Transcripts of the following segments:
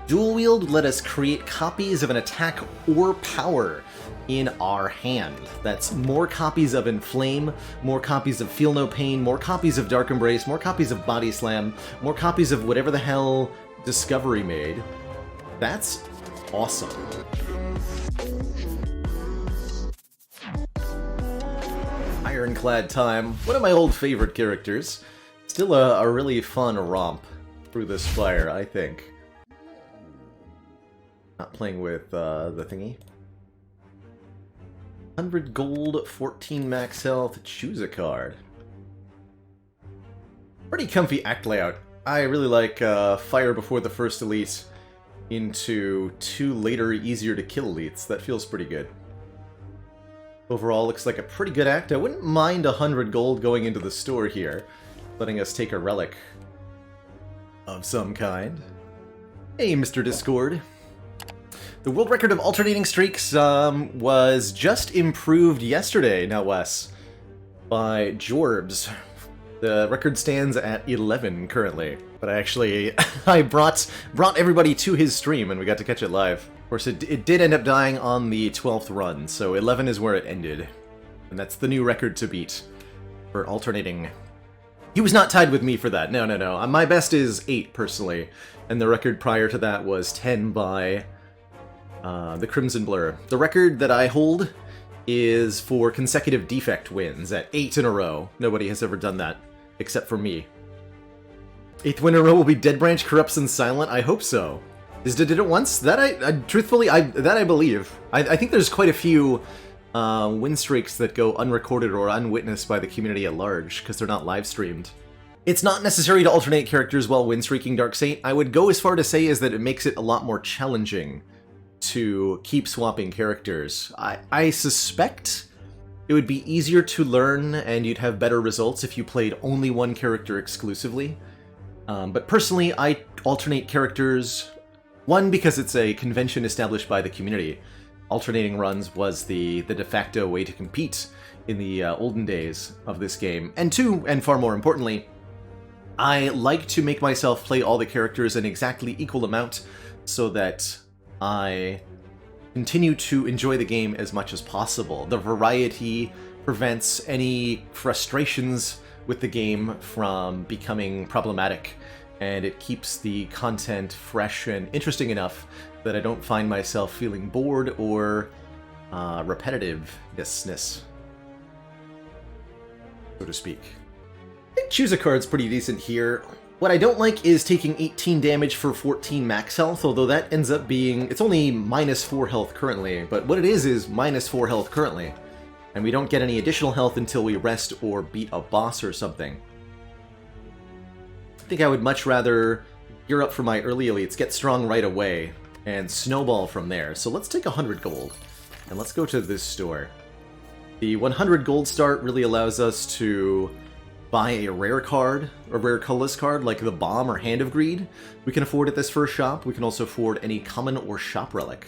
Dual Wield let us create copies of an attack or power in our hand. That's more copies of Inflame, more copies of Feel No Pain, more copies of Dark Embrace, more copies of Body Slam, more copies of whatever the hell Discovery made. That's awesome. Ironclad time. One of my old favorite characters. Still a really fun romp through the Spire, I think. Not playing with the thingy. 100 gold, 14 max health, choose a card. Pretty comfy act layout. I really like fire before the first elite into 2 later, easier to kill elites. That feels pretty good. Overall, looks like a pretty good act. I wouldn't mind 100 gold going into the store here, letting us take a relic of some kind. Hey, Mr. Discord. The world record of alternating streaks was just improved yesterday, no less, by Jorbs. The record stands at 11 currently, but I brought everybody to his stream and we got to catch it live. Of course, it did end up dying on the 12th run, so 11 is where it ended. And that's the new record to beat for alternating. He was not tied with me for that, no. My best is 8, personally, and the record prior to that was 10 by the Crimson Blur. The record that I hold is for consecutive defect wins at 8 in a row. Nobody has ever done that, except for me. 8th win in a row will be Dead Branch, Corrupts, and Silent? I hope so. Did it once? That truthfully, I believe. I think there's quite a few win streaks that go unrecorded or unwitnessed by the community at large, because they're not live streamed. It's not necessary to alternate characters while win streaking Dark Saint. I would go as far to say is that it makes it a lot more challenging to keep swapping characters. I suspect it would be easier to learn and you'd have better results if you played only one character exclusively. But personally, I alternate characters. One, because it's a convention established by the community. Alternating runs was the de facto way to compete in the olden days of this game. And 2, and far more importantly, I like to make myself play all the characters in exactly equal amount so that I continue to enjoy the game as much as possible. The variety prevents any frustrations with the game from becoming problematic, and it keeps the content fresh and interesting enough that I don't find myself feeling bored or repetitiveness, so to speak. I think Choose a Card's pretty decent here. What I don't like is taking 18 damage for 14 max health, although that ends up being... It's only minus 4 health currently, but what it is minus 4 health currently. And we don't get any additional health until we rest or beat a boss or something. I think I would much rather gear up for my early elites, get strong right away, and snowball from there. So let's take 100 gold, and let's go to this store. The 100 gold start really allows us to buy a rare card, a rare colorless card, like the Bomb or Hand of Greed. We can afford at this first shop. We can also afford any common or shop relic,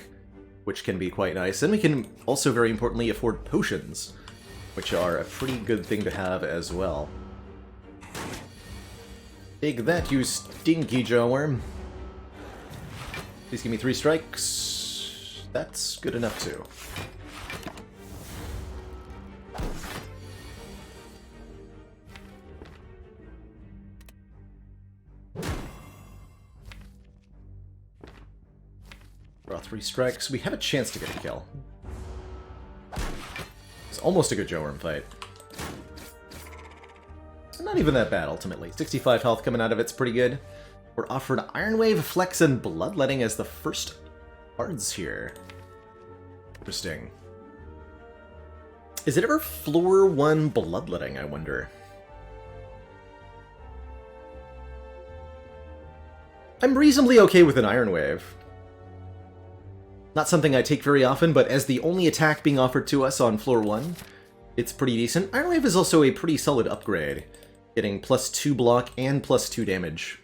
which can be quite nice. And we can also, very importantly, afford potions, which are a pretty good thing to have as well. Take that, you stinky jawworm. Please give me 3 strikes. That's good enough, too. Draw 3 strikes. We have a chance to get a kill. It's almost a good jawworm fight. Not even that bad, ultimately. 65 health coming out of it's pretty good. We're offered Iron Wave, Flex, and Bloodletting as the first cards here. Interesting. Is it ever floor 1 Bloodletting, I wonder? I'm reasonably okay with an Iron Wave. Not something I take very often, but as the only attack being offered to us on floor 1, it's pretty decent. Iron Wave is also a pretty solid upgrade, getting +2 block and +2 damage.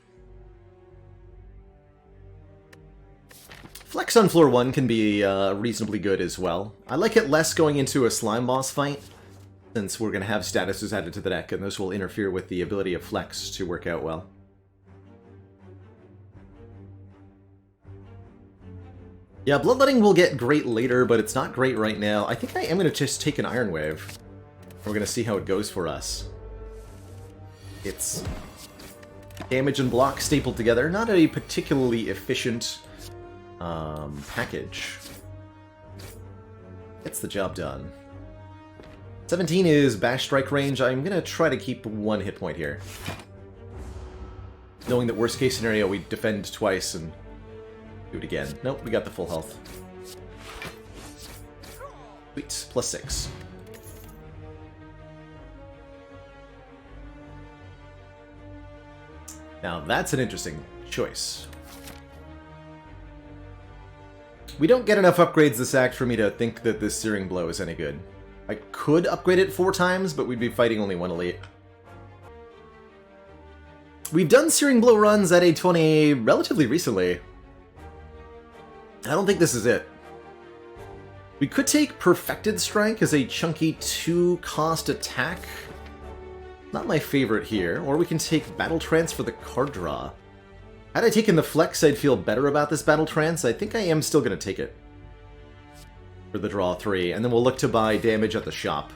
Flex on floor 1 can be reasonably good as well. I like it less going into a slime boss fight, since we're going to have statuses added to the deck, and those will interfere with the ability of Flex to work out well. Yeah, Bloodletting will get great later, but it's not great right now. I think I am going to just take an Iron Wave. We're going to see how it goes for us. It's damage and block stapled together. Not a particularly efficient package. Gets the job done. 17 is Bash Strike range. I'm going to try to keep 1 hit point here. Knowing that worst case scenario, we defend twice and do it again. Nope, we got the full health. Sweet, +6. Now that's an interesting choice. We don't get enough upgrades this act for me to think that this Searing Blow is any good. I could upgrade it 4 times, but we'd be fighting only 1 elite. We've done Searing Blow runs at A20 relatively recently. I don't think this is it. We could take Perfected Strike as a chunky 2-cost attack. Not my favorite here. Or we can take Battle Trance for the card draw. Had I taken the Flex, I'd feel better about this Battle Trance. I think I am still going to take it for the draw 3, and then we'll look to buy damage at the shop.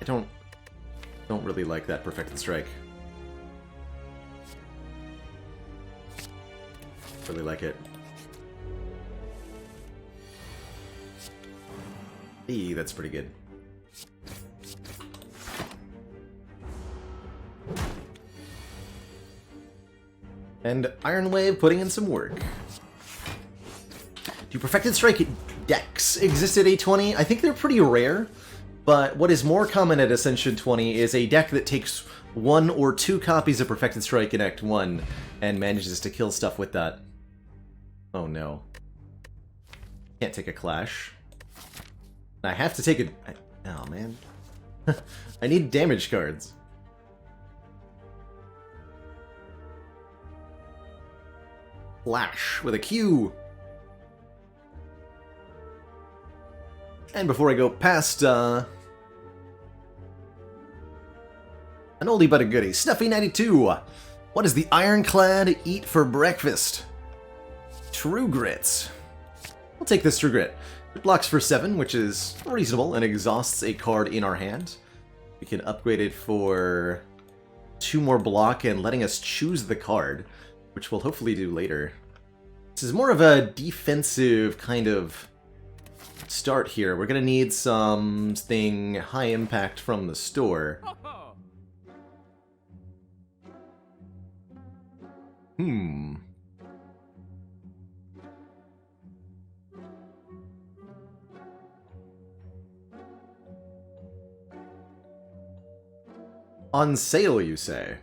I don't really like that Perfected Strike. Really like it. Eee, that's pretty good. And Iron Wave putting in some work. Do Perfected Strike decks exist at A20? I think they're pretty rare, but what is more common at Ascension 20 is a deck that takes 1 or 2 copies of Perfected Strike in Act 1 and manages to kill stuff with that. Oh no. Can't take a Clash. I have to take a... Oh man. I need damage cards. Flash with a Q. And before I go past, an oldie but a goodie. Snuffy92. What does the Ironclad eat for breakfast? True Grits. We'll take this True Grit. It blocks for 7, which is reasonable, and exhausts a card in our hand. We can upgrade it for 2 more block and letting us choose the card, which we'll hopefully do later. This is more of a defensive kind of start here. We're going to need something high impact from the store. On sale, you say?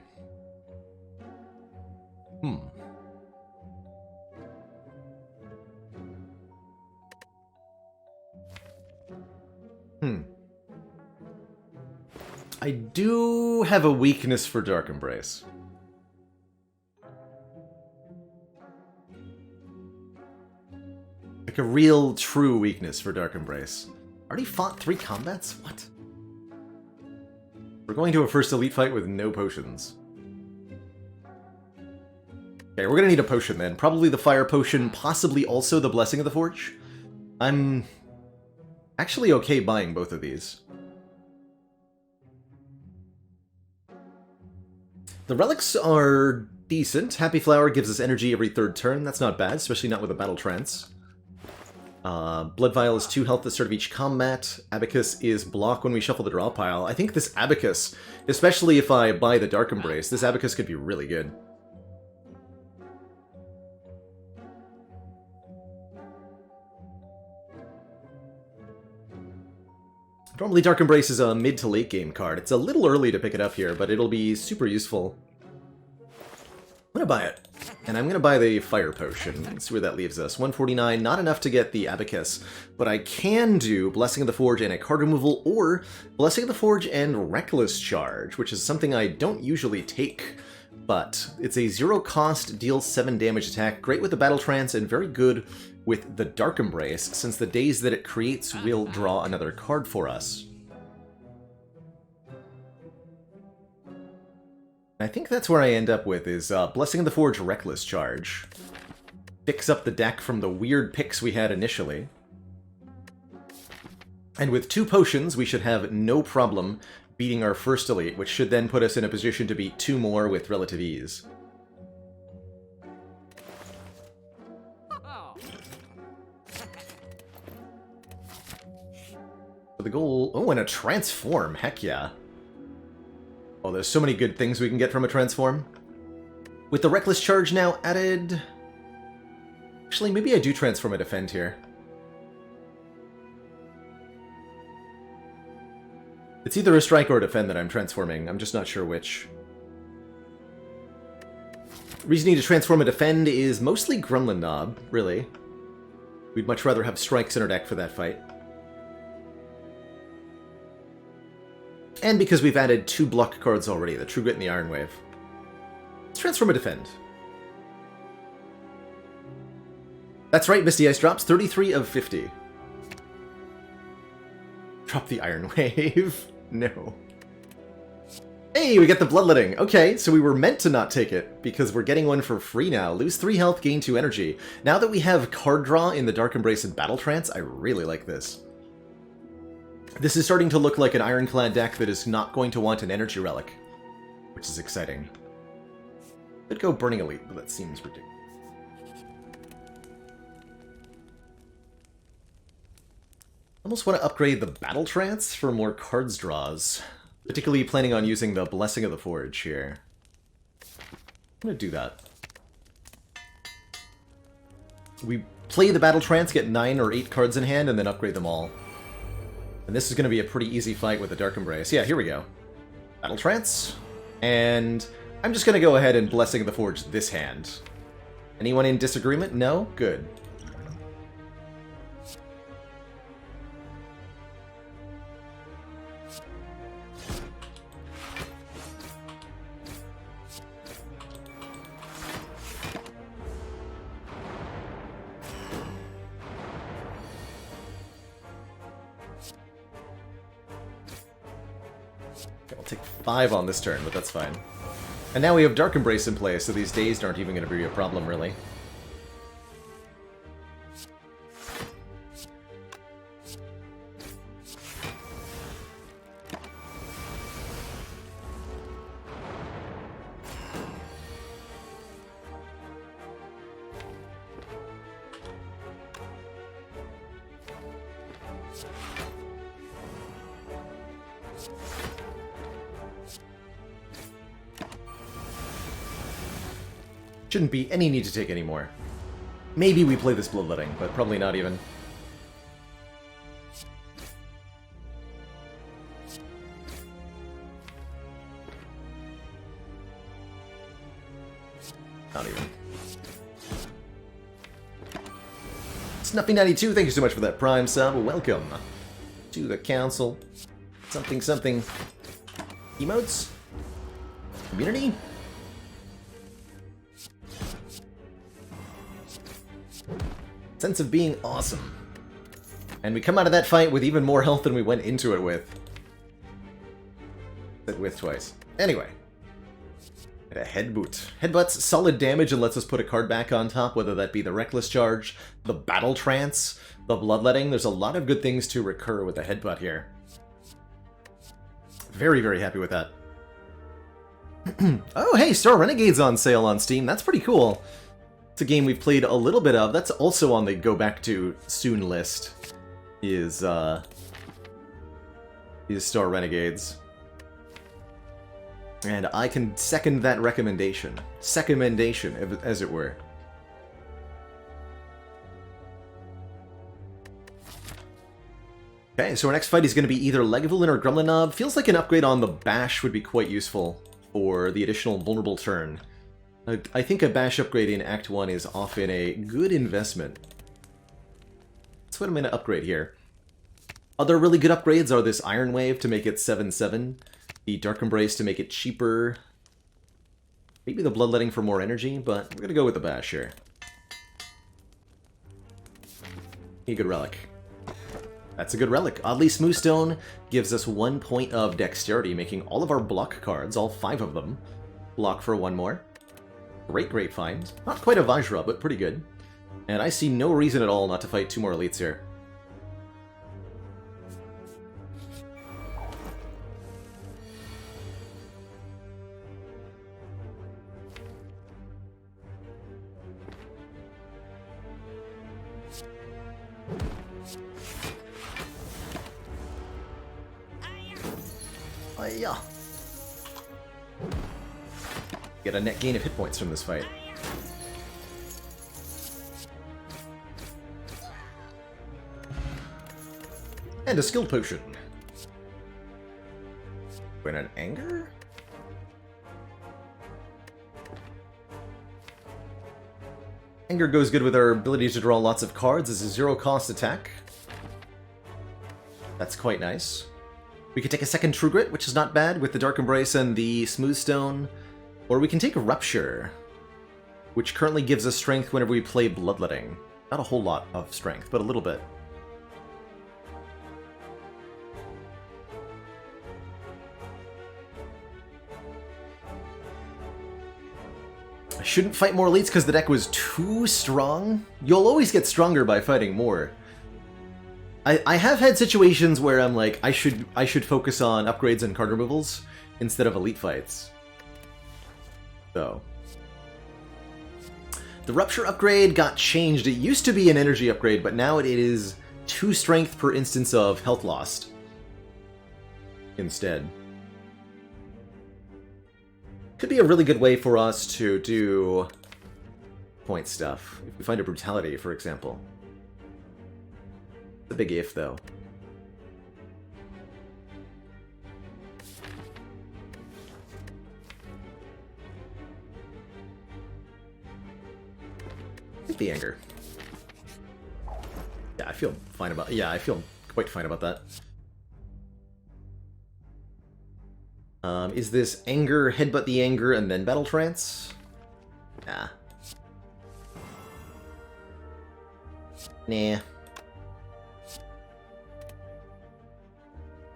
I do have a weakness for Dark Embrace. Like a real, true weakness for Dark Embrace. Already fought 3 combats? What? We're going to a first elite fight with no potions. Okay, we're gonna need a potion then. Probably the Fire Potion, possibly also the Blessing of the Forge. I'm actually okay buying both of these. The relics are decent. Happy Flower gives us energy every 3rd turn. That's not bad, especially not with a Battle Trance. Blood Vial is 2 health at the start of each combat. Abacus is block when we shuffle the draw pile. I think this Abacus, especially if I buy the Dark Embrace, this Abacus could be really good. Normally Dark Embrace is a mid to late game card. It's a little early to pick it up here, but it'll be super useful. I'm gonna buy it. And I'm gonna buy the Fire Potion. Let's see where that leaves us. 149, not enough to get the Abacus, but I can do Blessing of the Forge and a card removal, or Blessing of the Forge and Reckless Charge, which is something I don't usually take. But it's a 0 cost, deals 7 damage attack, great with the Battle Trance, and very good with the Dark Embrace, since the days that it creates will draw another card for us. I think that's where I end up with, is Blessing of the Forge Reckless Charge. fix up the deck from the weird picks we had initially. And with 2 potions, we should have no problem beating our first elite, which should then put us in a position to beat 2 more with relative ease. The goal... Oh, and a transform! Heck yeah. Oh, there's so many good things we can get from a transform. With the Reckless Charge now added... Actually, maybe I do transform a defend here. It's either a strike or a defend that I'm transforming. I'm just not sure which. The reason you need to transform a defend is mostly Gremlin Knob, really. We'd much rather have strikes in our deck for that fight. And because we've added 2 block cards already, the True Grit and the Iron Wave. Let's transform a defend. That's right, Misty Ice drops 33 of 50. Drop the Iron Wave. No. Hey, we get the Bloodletting. Okay, so we were meant to not take it, because we're getting one for free now. Lose 3 health, gain 2 energy. Now that we have card draw in the Dark Embrace and Battle Trance, I really like this. This is starting to look like an Ironclad deck that is not going to want an Energy Relic, which is exciting. Could go Burning Elite, but that seems ridiculous. Almost want to upgrade the Battle Trance for more cards draws. Particularly planning on using the Blessing of the Forge here. I'm going to do that. We play the Battle Trance, get 9 or 8 cards in hand, and then upgrade them all. And this is going to be a pretty easy fight with the Dark Embrace. Yeah, here we go. Battle Trance. And I'm just going to go ahead and Blessing of the Forge this hand. Anyone in disagreement? No? Good. I'll take 5 on this turn, but that's fine. And now we have Dark Embrace in play, so these days aren't even going to be a problem, really. Shouldn't be any need to take any more. Maybe we play this Bloodletting, but probably not even. Not even. Snuffy92, thank you so much for that Prime sub. Welcome to the Council. Something something. Emotes? Community? Sense of being awesome. And we come out of that fight with even more health than we went into it with. Said with twice. Anyway. A Headbutt. Headbutt's solid damage and lets us put a card back on top, whether that be the Reckless Charge, the Battle Trance, the Bloodletting. There's a lot of good things to recur with the Headbutt here. Very, very happy with that. Oh, hey, Star Renegade's on sale on Steam. That's pretty cool. It's a game we've played a little bit of. That's also on the go back to soon list. Is Star Renegades. And I can second that recommendation. Secondmendation, as it were. Okay, so our next fight is going to be either Legavulin or Gremlin Knob. Feels like an upgrade on the Bash would be quite useful for the additional vulnerable turn. I think a Bash upgrade in Act 1 is often a good investment. That's what I'm going to upgrade here. Other really good upgrades are this Iron Wave to make it 7/7, the Dark Embrace to make it cheaper, maybe the Bloodletting for more energy, but we're going to go with the Bash here. A good relic. That's a good relic. Oddly Smooth Stone gives us 1 point of Dexterity, making all of our block cards, all 5 of them, block for 1 more. Great, great find. Not quite a Vajra, but pretty good. And I see no reason at all not to fight 2 more elites here. Yeah. Get a net gain of hit points from this fight. And a skill potion. Win an anger? Anger goes good with our ability to draw lots of cards as a 0-cost attack. That's quite nice. We could take a second True Grit, which is not bad, with the Dark Embrace and the Smooth Stone. Or we can take a Rupture, which currently gives us strength whenever we play Bloodletting. Not a whole lot of strength, but a little bit. I shouldn't fight more elites because the deck was too strong. You'll always get stronger by fighting more. I have had situations where I'm like, I should focus on upgrades and card removals instead of elite fights. So the Rupture upgrade got changed. It used to be an energy upgrade, but now it is 2 strength per instance of health lost instead. Could be a really good way for us to do point stuff. If we find a Brutality, for example. It's a big if, though. The anger. Yeah, I feel fine about. Yeah, I feel quite fine about that. Is this anger, headbutt the anger, and then battle trance? Nah. Nah.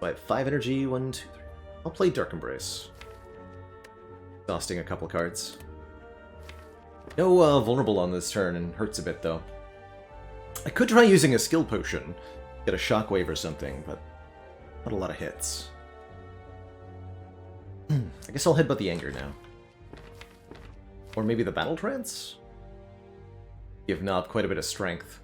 I have 5 energy. 1, 2, 3. I'll play Dark Embrace. Exhausting a couple cards. No vulnerable on this turn, and hurts a bit, though. I could try using a skill potion. Get a shockwave or something, but not a lot of hits. I guess I'll headbutt the anger now. Or maybe the battle trance? Give Knob quite a bit of strength.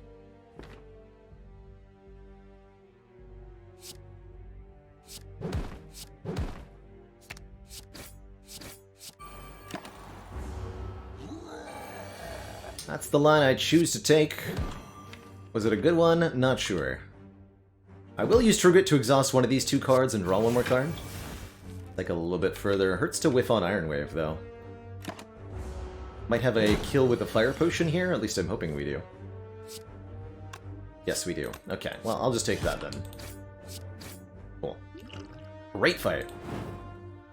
That's the line I choose to take. Was it a good one? Not sure. I will use True Grit to exhaust one of these 2 cards and draw 1 more card. Like a little bit further. Hurts to whiff on Iron Wave, though. Might have a kill with the Fire Potion here, at least I'm hoping we do. Yes, we do. Okay, well, I'll just take that then. Cool. Great fight.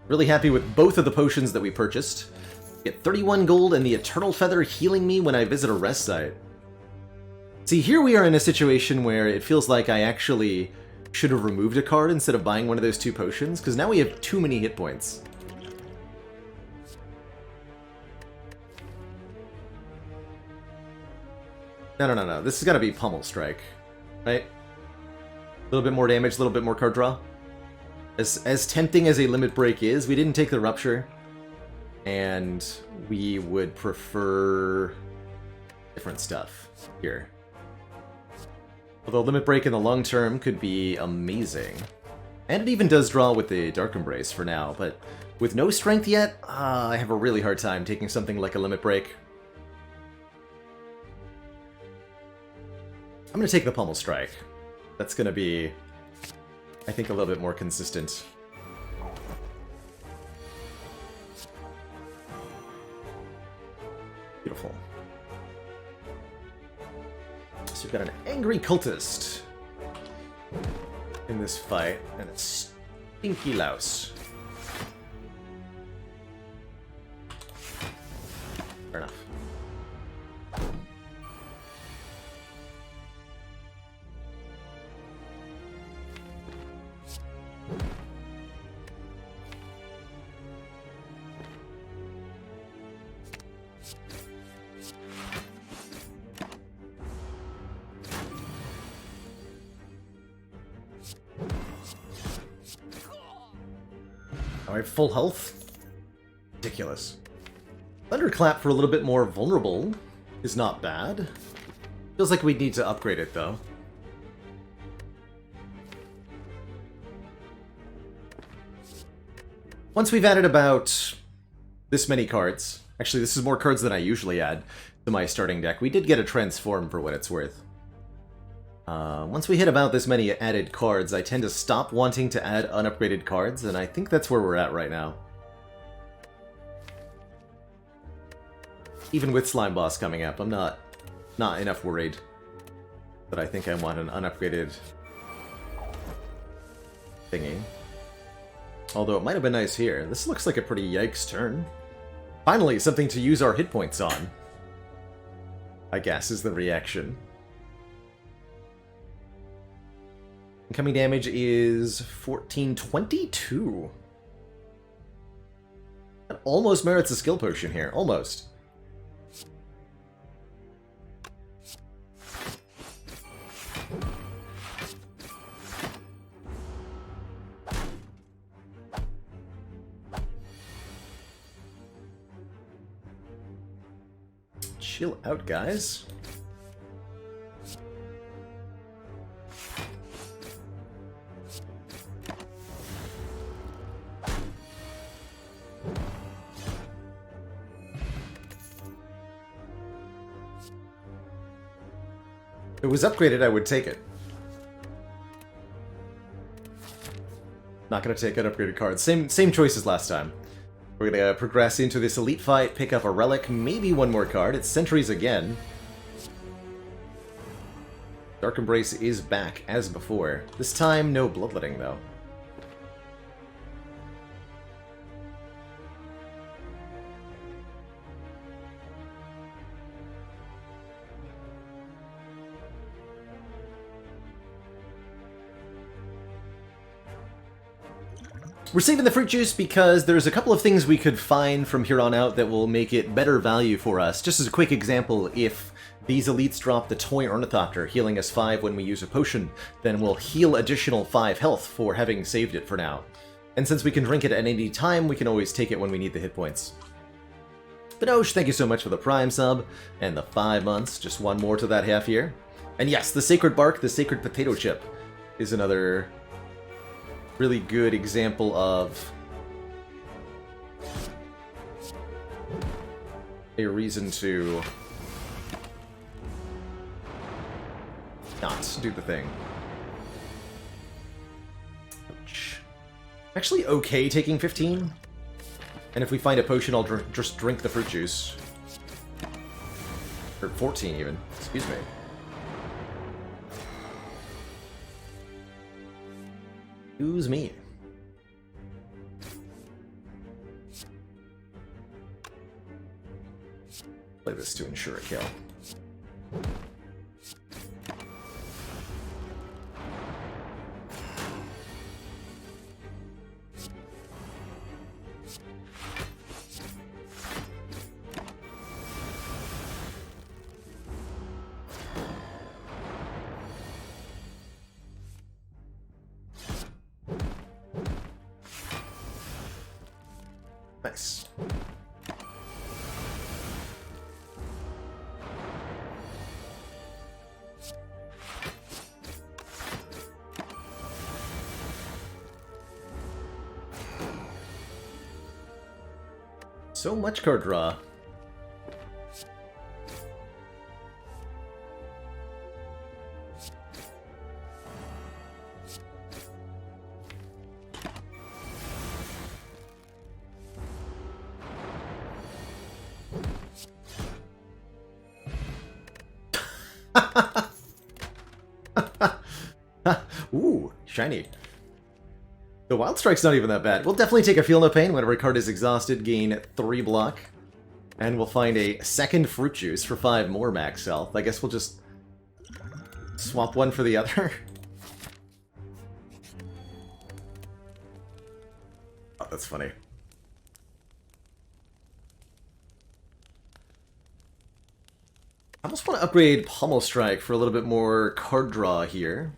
Really happy with both of the potions that we purchased. Get 31 gold and the Eternal Feather healing me when I visit a rest site. See, here we are in a situation where it feels like I actually should have removed a card instead of buying one of those 2 potions, because now we have too many hit points. No. This has got to be Pummel Strike, right? A little bit more damage, a little bit more card draw. As tempting as a Limit Break is, we didn't take the Rupture. And we would prefer different stuff here. Although Limit Break in the long term could be amazing. And it even does draw with the Dark Embrace for now, but with no strength yet, I have a really hard time taking something like a Limit Break. I'm going to take the Pummel Strike. That's going to be, I think, a little bit more consistent. Beautiful. So we've got an Angry Cultist in this fight, and a Stinky Louse. Fair enough. Oh, I have full health? Ridiculous. Thunderclap for a little bit more vulnerable is not bad. Feels like we'd need to upgrade it, though. Once we've added about this many cards, actually this is more cards than I usually add to my starting deck, we did get a transform for what it's worth. Once we hit about this many added cards, I tend to stop wanting to add unupgraded cards, and I think that's where we're at right now. Even with Slime Boss coming up, I'm not enough worried. But I think I want an unupgraded thingy. Although it might have been nice here. This looks like a pretty yikes turn. Finally, something to use our hit points on, I guess, is the reaction. Incoming damage is 1422. That almost merits a skill potion here. Almost. Chill out, guys. If it was upgraded, I would take it. Not gonna take an upgraded card. Same choice as last time. We're gonna progress into this elite fight, pick up a relic, maybe one more card. It's Sentries again. Dark Embrace is back as before. This time, no Bloodletting though. We're saving the fruit juice because there's a couple of things we could find from here on out that will make it better value for us. Just as a quick example, if these elites drop the Toy Ornithopter, healing us 5 when we use a potion, then we'll heal additional 5 health for having saved it for now. And since we can drink it at any time, we can always take it when we need the hit points. Binoche, thank you so much for the Prime sub, and the 5 months, just one more to that half year. And yes, the Sacred Bark, the Sacred Potato Chip, is another really good example of a reason to not do the thing. Ouch. Actually okay taking 15. And if we find a potion, I'll just drink the fruit juice. Or 14 even, excuse me. Excuse me. Play this to ensure a kill. Nice. So much card draw. Ooh, shiny. The Wild Strike's not even that bad. We'll definitely take a Feel No Pain whenever a card is exhausted, gain 3 block. And we'll find a second Fruit Juice for 5 more max health. I guess we'll just swap one for the other. Oh, that's funny. I almost want to upgrade Pommel Strike for a little bit more card draw here.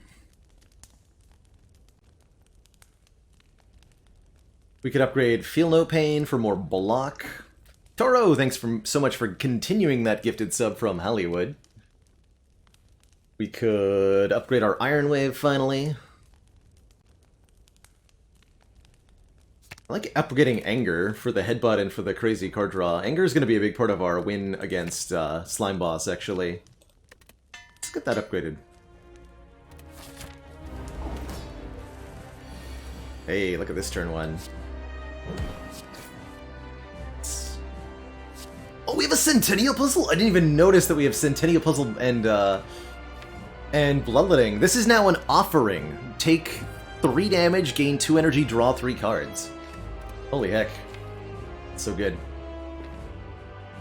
We could upgrade Feel No Pain for more block. Toro, thanks so much for continuing that gifted sub from Hollywood. We could upgrade our Iron Wave finally. I like upgrading Anger for the headbutt and for the crazy card draw. Anger is going to be a big part of our win against Slime Boss, actually. Let's get that upgraded. Hey, look at this turn one. Oh, we have a Centennial Puzzle? I didn't even notice that we have Centennial Puzzle and Bloodletting. This is now an offering. Take 3 damage, gain 2 energy, draw 3 cards. Holy heck. That's so good.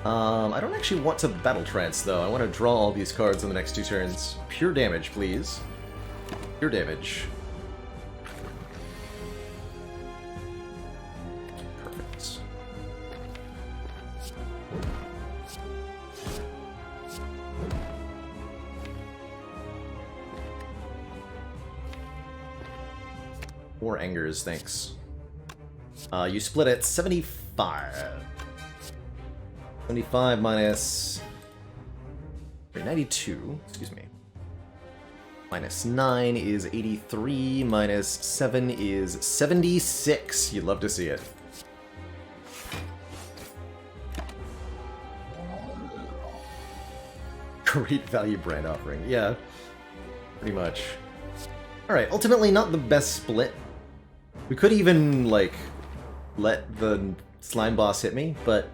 I don't actually want to Battle Trance, though. I want to draw all these cards in the next 2 turns. Pure damage, please. Pure damage. Perfect. More Angers, thanks. You split at 75. 75 minus... 92, excuse me. Minus 9 is 83, minus 7 is 76. You'd love to see it. Great value brand offering. Yeah, pretty much. Alright, ultimately not the best split. We could even, like, let the Slime Boss hit me, but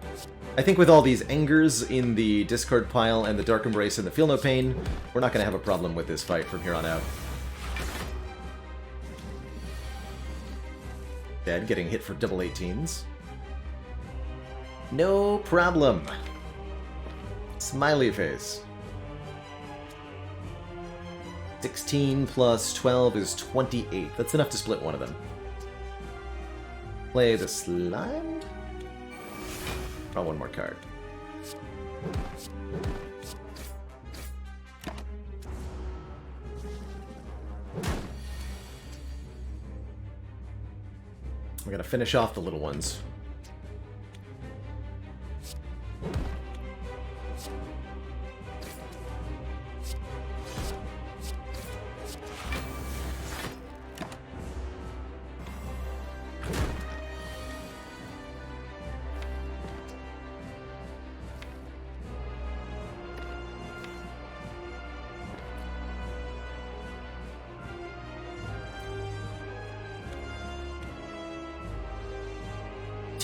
I think with all these Angers in the discard pile and the Dark Embrace and the Feel No Pain, we're not going to have a problem with this fight from here on out. Dead, getting hit for double 18s. No problem. Smiley face. 16 plus 12 is 28. That's enough to split one of them. Play the slime. Draw one more card. We gotta finish off the little ones.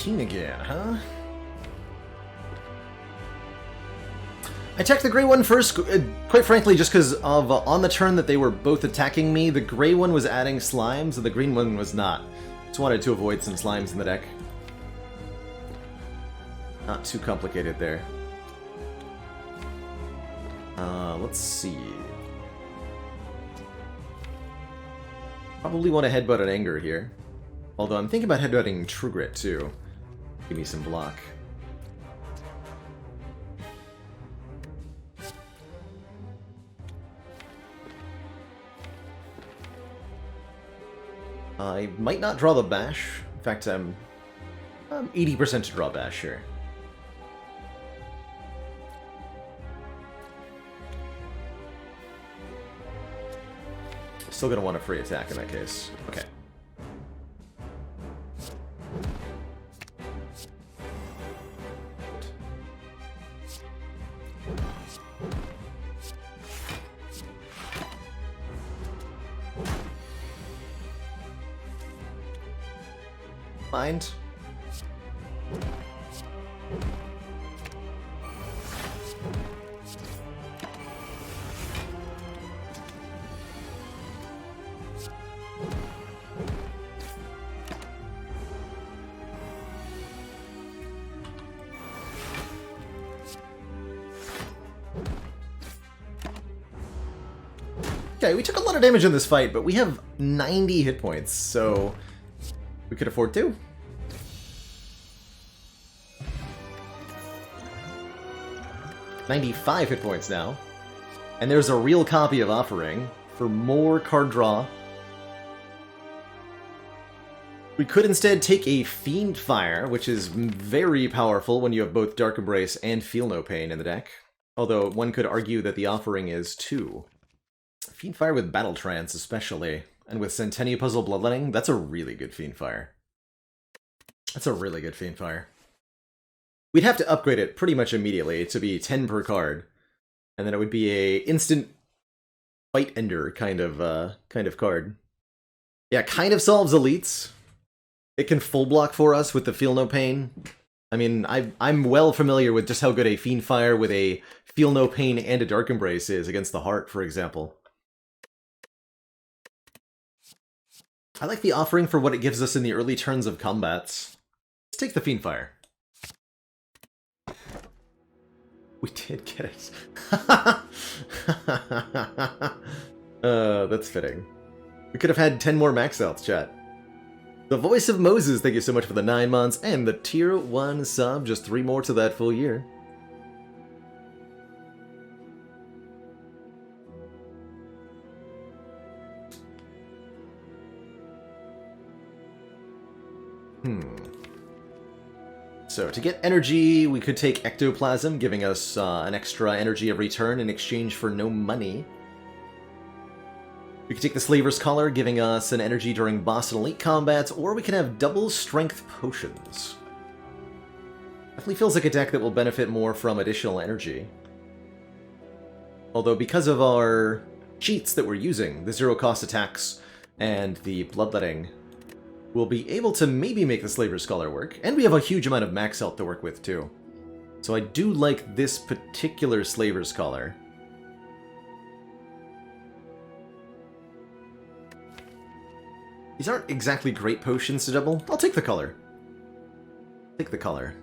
Again, huh? I attacked the gray one first, quite frankly, just because of on the turn that they were both attacking me, the gray one was adding slimes, and the green one was not. Just wanted to avoid some slimes in the deck. Not too complicated there. Let's see. Probably want to headbutt an Anger here. Although I'm thinking about headbutting True Grit, too. Give me some block. I might not draw the Bash. In fact, I'm 80% to draw Bash here. Still gonna want a free attack in that case. Okay. Mind. Okay, we took a lot of damage in this fight, but we have 90 hit points, so we could afford to. $95 hit points now. And there's a real copy of Offering for more card draw. We could instead take a Fiend Fire, which is very powerful when you have both Dark Embrace and Feel No Pain in the deck. Although one could argue that the offering is too. Fiend Fire with Battle Trance especially, and with Centennial Puzzle Bloodletting, that's a really good Fiend Fire. That's a really good Fiend Fire. We'd have to upgrade it pretty much immediately to be 10 per card, and then it would be a instant fight ender kind of card. Yeah, kind of solves elites. It can full block for us with the Feel No Pain. I mean, I'm well familiar with just how good a Fiend Fire with a Feel No Pain and a Dark Embrace is against the Heart, for example. I like the offering for what it gives us in the early turns of combats. Let's take the Fiend Fire. We did get it. That's fitting. We could have had 10 more max outs, chat. The Voice of Moses, thank you so much for the 9 months, and the Tier 1 sub, just 3 more to that full year. So, to get energy, we could take Ectoplasm, giving us an extra energy every turn in exchange for no money. We could take the Slaver's Collar, giving us an energy during boss and elite combats, or we can have double strength potions. Definitely feels like a deck that will benefit more from additional energy. Although because of our cheats that we're using, the zero-cost attacks and the bloodletting, we'll be able to maybe make the Slaver's Collar work, and we have a huge amount of max health to work with too. So I do like this particular Slaver's Collar. These aren't exactly great potions to double. I'll take the color. Take the color.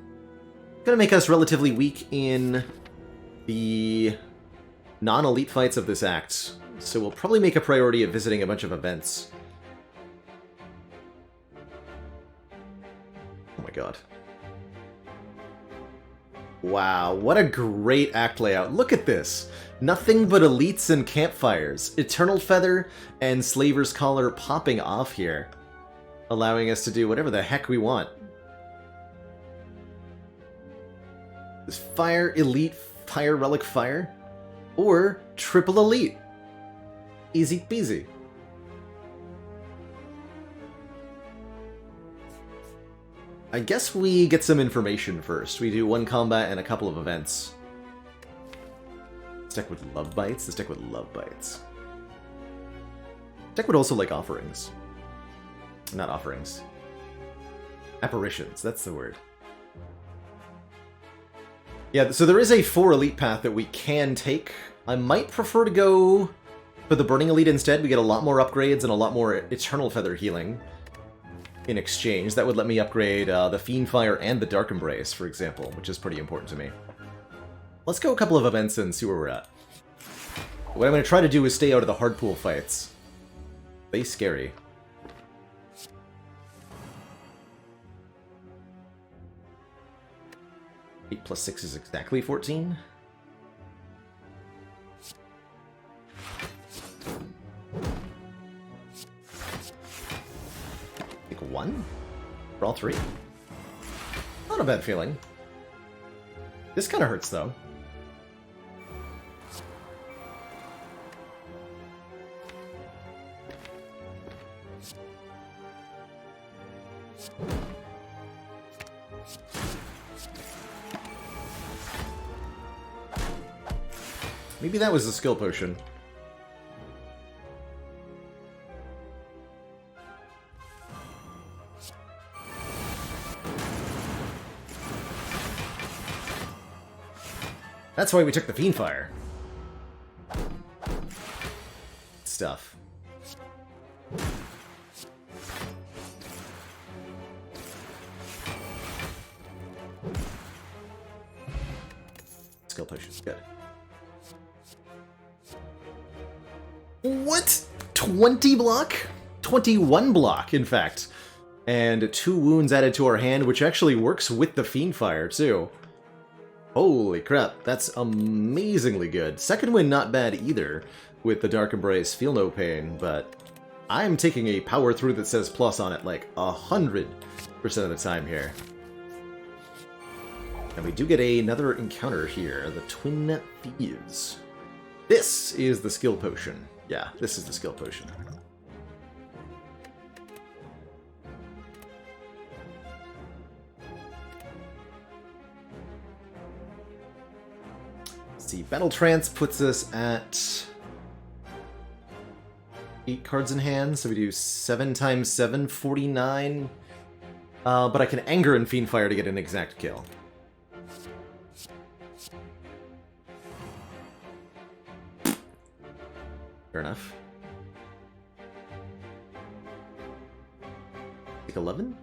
Gonna make us relatively weak in the non-elite fights of this act, so we'll probably make a priority of visiting a bunch of events. Oh my god. Wow, what a great act layout. Look at this. Nothing but elites and campfires. Eternal Feather and Slaver's Collar popping off here, allowing us to do whatever the heck we want. This Fire Elite, Fire Relic Fire, or Triple Elite. Easy peasy. I guess we get some information first. We do one combat and a couple of events. This deck would love bites. This deck would love bites. This deck would also like offerings. Not offerings. Apparitions, that's the word. Yeah, so there is a 4 elite path that we can take. I might prefer to go for the Burning Elite instead. We get a lot more upgrades and a lot more Eternal Feather healing in exchange. That would let me upgrade the Fiend Fire and the Dark Embrace, for example, which is pretty important to me. Let's go a couple of events and see where we're at. What I'm going to try to do is stay out of the hard pool fights. They scary. Eight plus 6 is exactly 14. Pick 1? For all 3? Not a bad feeling. This kind of hurts, though. Maybe that was a skill potion. That's why we took the Fiend Fire. Stuff. Skill potions, good. What? 20 block? 21 block, in fact. And 2 wounds added to our hand, which actually works with the Fiend Fire, too. Holy crap, that's amazingly good. Second win not bad either, with the Dark Embrace, Feel No Pain, but I'm taking a power through that says plus on it like 100% of the time here. And we do get another encounter here, the Twin Thieves. This is the skill potion. Yeah, this is the skill potion. Let's see, Battle Trance puts us at 8 cards in hand, so we do 7 times 7, 49. But I can Anger and Fiendfire to get an exact kill. Fair enough. Like 11?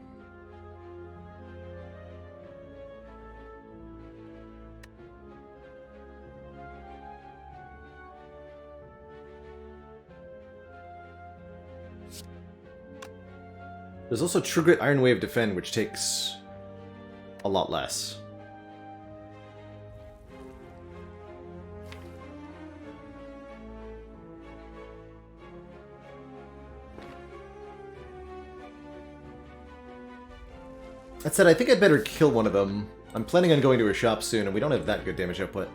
There's also True Grit Iron Wave Defend, which takes a lot less. That said, I think I'd better kill one of them. I'm planning on going to a shop soon, and we don't have that good damage output.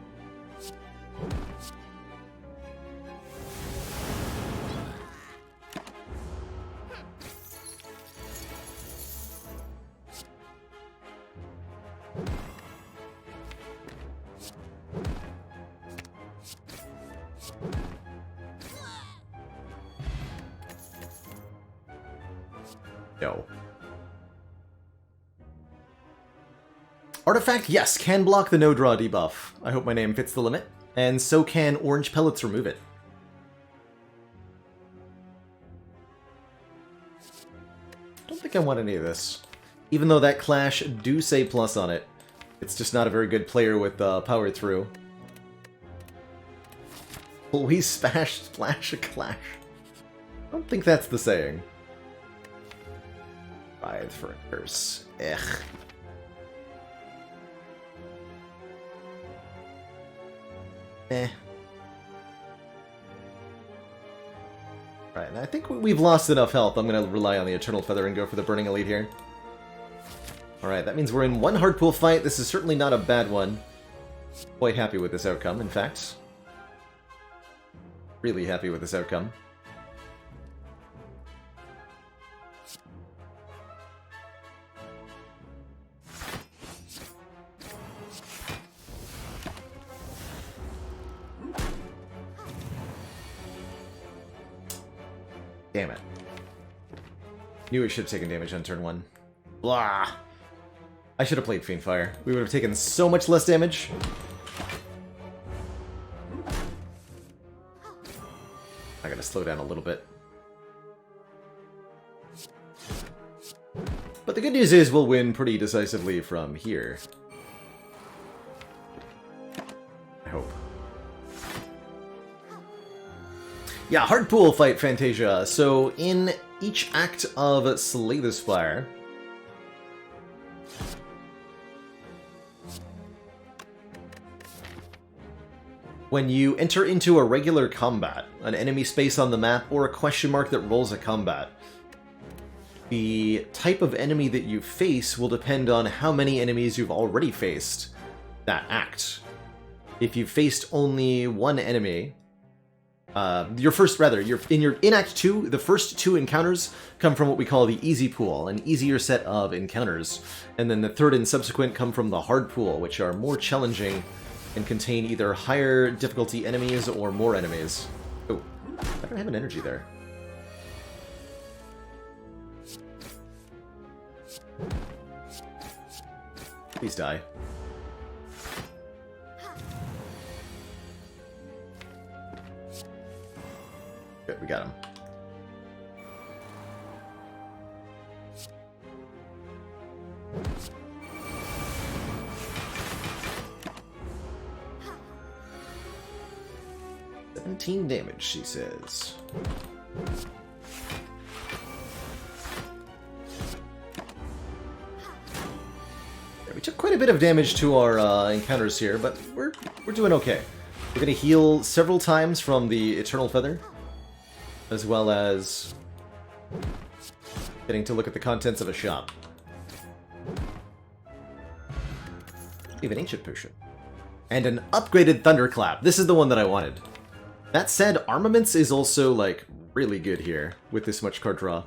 No. Artifact, yes, can block the no-draw debuff. I hope my name fits the limit. And so can Orange Pellets remove it. Don't think I want any of this. Even though that Clash do say plus on it, it's just not a very good player with power through. Always splash a Clash. I don't think that's the saying. Writhe for a curse. Ugh. Eh. Right, and I think we've lost enough health. I'm going to rely on the Eternal Feather and go for the Burning Elite here. Alright, that means we're in one hard pool fight. This is certainly not a bad one. Quite happy with this outcome, in fact. Really happy with this outcome. Damn it. Knew it should have taken damage on turn 1. Blah! I should have played Fiendfire. We would have taken so much less damage. I gotta slow down a little bit. But the good news is we'll win pretty decisively from here. I hope. Yeah, hard pool fight, Fantasia. So, in each act of Slay the Spire, when you enter into a regular combat, an enemy space on the map, or a question mark that rolls a combat, the type of enemy that you face will depend on how many enemies you've already faced that act. If you've faced only one enemy, in Act 2, the first 2 encounters come from what we call the easy pool, an easier set of encounters, and then the third and subsequent come from the hard pool, which are more challenging and contain either higher difficulty enemies or more enemies. Oh, I don't have an energy there. Please die. Good, we got him. "17 damage," she says. Yeah, we took quite a bit of damage to our encounters here, but we're doing okay. We're gonna heal several times from the Eternal Feather, as well as Getting to look at the contents of a shop. We have an ancient potion. And an upgraded thunderclap. This is the one that I wanted. That said, armaments is also, like, really good here with this much card draw.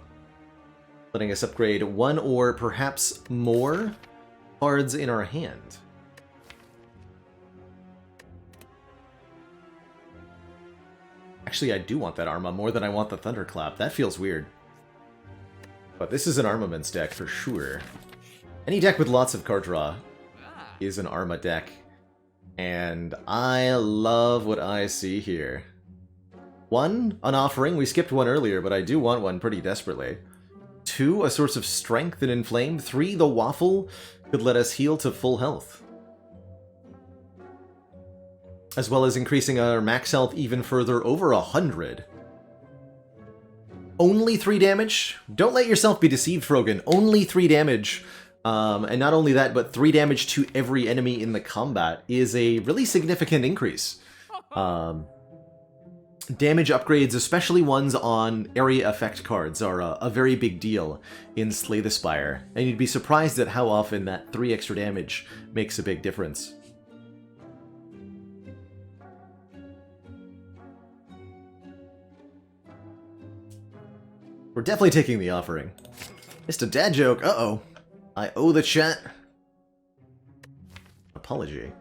Letting us upgrade one or perhaps more cards in our hand. Actually, I do want that Arma more than I want the Thunderclap. That feels weird. But this is an armaments deck for sure. Any deck with lots of card draw is an Arma deck. And I love what I see here. 1, an offering. We skipped one earlier, but I do want one pretty desperately. 2, a source of strength and inflamed. 3, the waffle could let us heal to full health. As well as increasing our max health even further, over 100. Only 3 damage? Don't let yourself be deceived, Frogan. Only 3 damage. And not only that, but 3 damage to every enemy in the combat is a really significant increase. Damage upgrades, especially ones on area effect cards, are a very big deal in Slay the Spire. And you'd be surprised at how often that 3 extra damage makes a big difference. We're definitely taking the offering. Just a dad joke. Uh-oh. I owe the chat. Apology.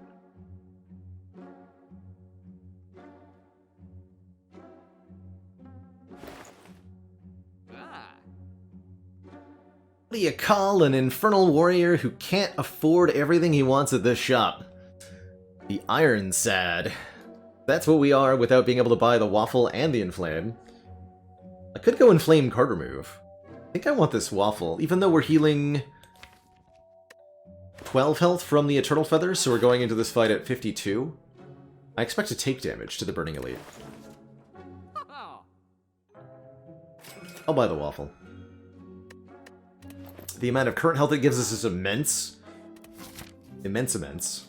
What do you call an infernal warrior who can't afford everything he wants at this shop? The Ironclad. That's what we are without being able to buy the waffle and the inflame. I could go inflame card remove. I think I want this waffle, even though we're healing 12 health from the Eternal Feather, so we're going into this fight at 52. I expect to take damage to the Burning Elite. I'll buy the waffle. The amount of current health it gives us is immense. Immense.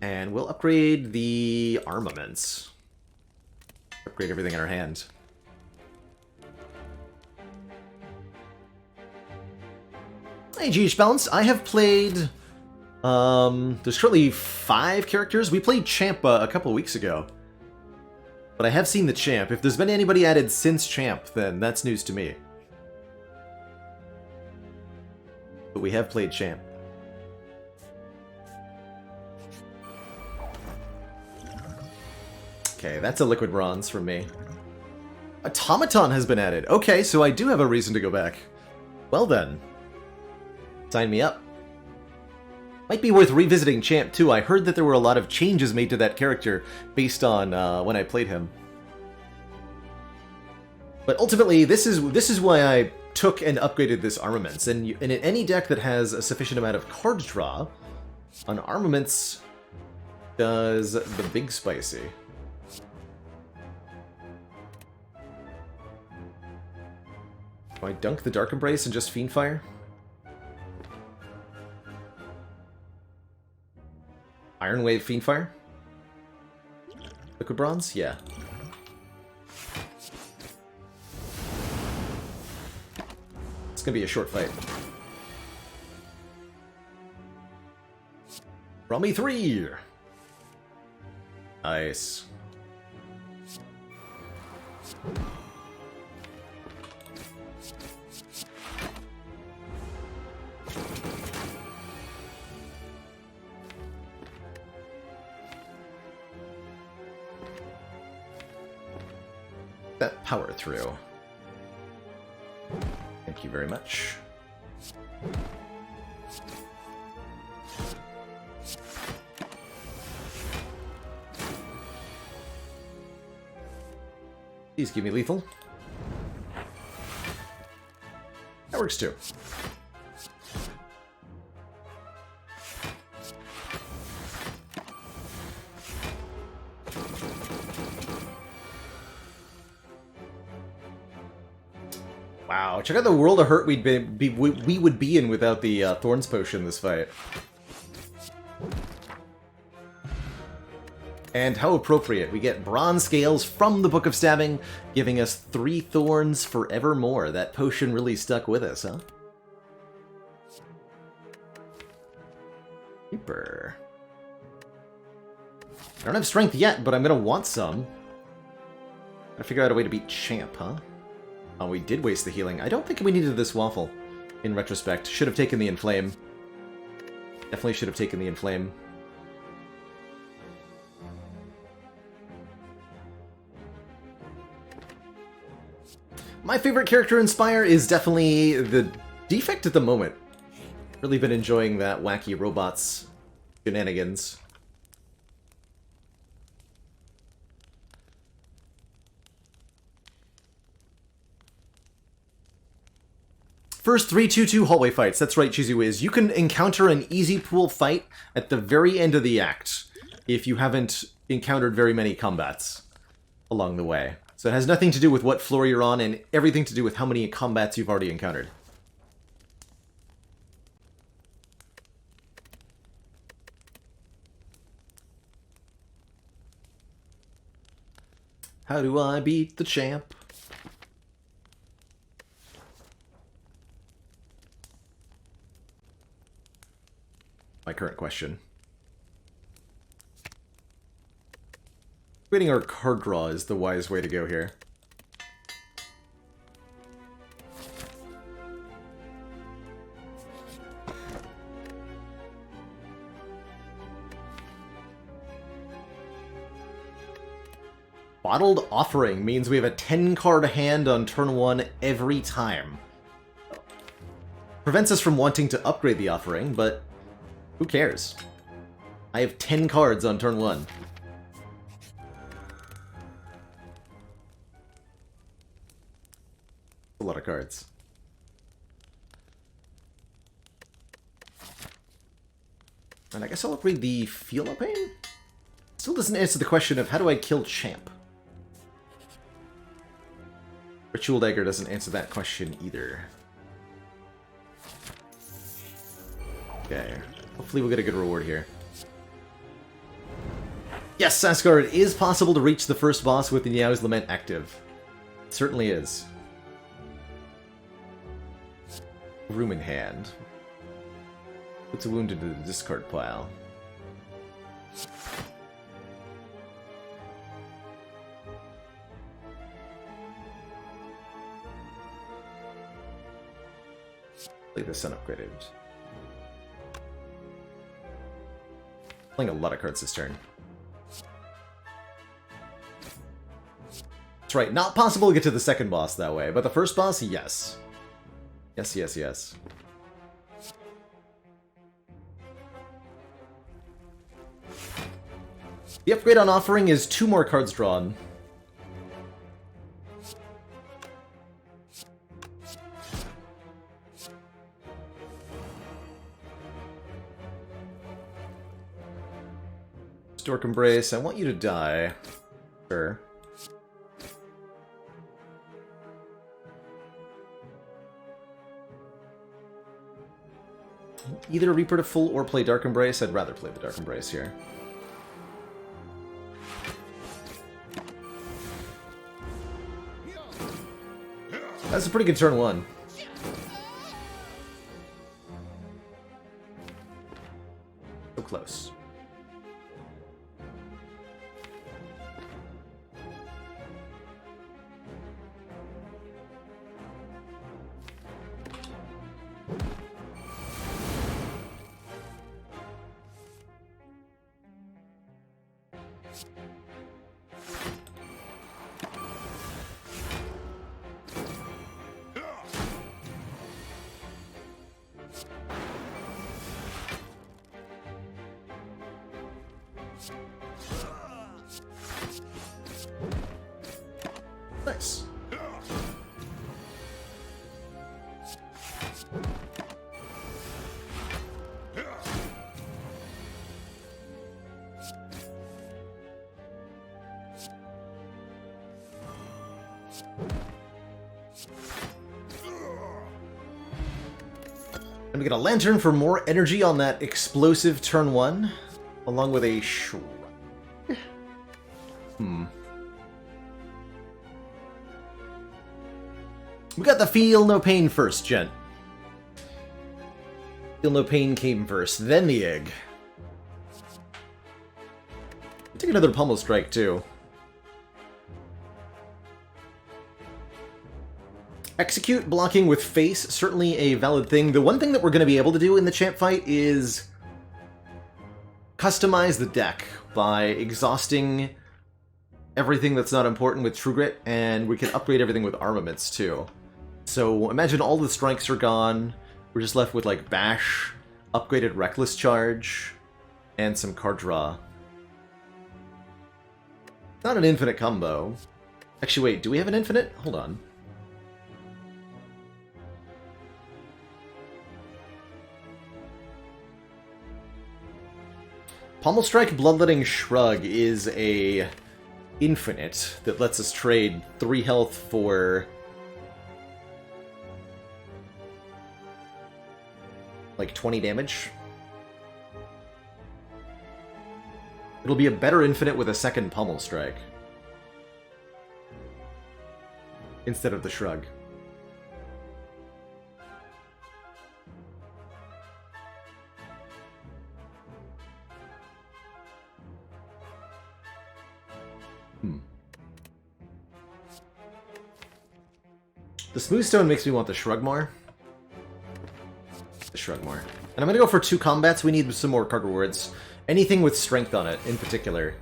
And we'll upgrade the armaments. Upgrade everything in our hand. Hey, GH Balance. I have played... there's currently 5 characters. We played Champ a couple weeks ago. But I have seen the Champ. If there's been anybody added since Champ, then that's news to me. But we have played Champ. Okay, that's a liquid bronze from me. Automaton has been added. Okay, so I do have a reason to go back. Well then. Sign me up. Might be worth revisiting Champ too. I heard that there were a lot of changes made to that character based on when I played him. But ultimately, this is why I took and upgraded this armaments. And in any deck that has a sufficient amount of card draw, an armaments does the big spicy. Do I dunk the Dark Embrace and just Fiendfire? Iron Wave Fiendfire? Liquid Bronze? Yeah. It's gonna be a short fight. Roll me 3! Nice. That power through. Thank you very much. Please give me lethal. That works too. Wow, check out the world of hurt we would be in without the Thorns Potion this fight. And how appropriate, we get bronze scales from the Book of Stabbing, giving us 3 thorns forevermore. That potion really stuck with us, huh? Super. I don't have strength yet, but I'm gonna want some. Gotta figure out a way to beat Champ, huh? Oh, we did waste the healing. I don't think we needed this waffle, in retrospect. Should have taken the Inflame. Definitely should have taken the Inflame. My favorite character in Spire is definitely the Defect at the moment. Really been enjoying that wacky robots shenanigans. First 3-2-2 hallway fights. That's right, Cheesy Wiz. You can encounter an easy pool fight at the very end of the act if you haven't encountered very many combats along the way. So it has nothing to do with what floor you're on and everything to do with how many combats you've already encountered. How do I beat the champ? My current question. Waiting our card draw is the wise way to go here. Bottled Offering means we have a 10-card hand on turn 1 every time. Prevents us from wanting to upgrade the offering, but who cares? I have 10 cards on turn 1. A lot of cards. And I guess I'll upgrade the Feel No Pain? Still doesn't answer the question of how do I kill Champ? Ritual Dagger doesn't answer that question either. Okay. Hopefully we'll get a good reward here. Yes, Sasgard, it is possible to reach the first boss with the Niao's Lament active. It certainly is. Room in hand. Puts a wound into the discard pile. Play this unupgraded. Playing a lot of cards this turn. That's right, not possible to get to the second boss that way, but the first boss, yes. Yes, yes, yes. The upgrade on offering is 2 more cards drawn. Stork Embrace, I want you to die. Sure. Either Reaper to full or play Dark Embrace. I'd rather play the Dark Embrace here. That's a pretty good turn 1. So close. Nice. And we get a lantern for more energy on that explosive turn 1, along with a shrug. We got the Feel No Pain first, gent. Feel No Pain came first, then the Egg. Take another Pummel Strike, too. Execute blocking with face, certainly a valid thing. The one thing that we're going to be able to do in the champ fight is customize the deck by exhausting everything that's not important with True Grit, and we can upgrade everything with armaments, too. So imagine all the strikes are gone, we're just left with, like, Bash, upgraded Reckless Charge, and some card draw. Not an infinite combo. Actually, wait, do we have an infinite? Hold on. Pommel Strike Bloodletting Shrug is a infinite that lets us trade 3 health for like 20 damage. It'll be a better infinite with a second Pommel Strike instead of the Shrug. The Smooth Stone makes me want the Shrug more. The Shrug more. And I'm gonna go for 2 combats. We need some more card rewards. Anything with strength on it, in particular.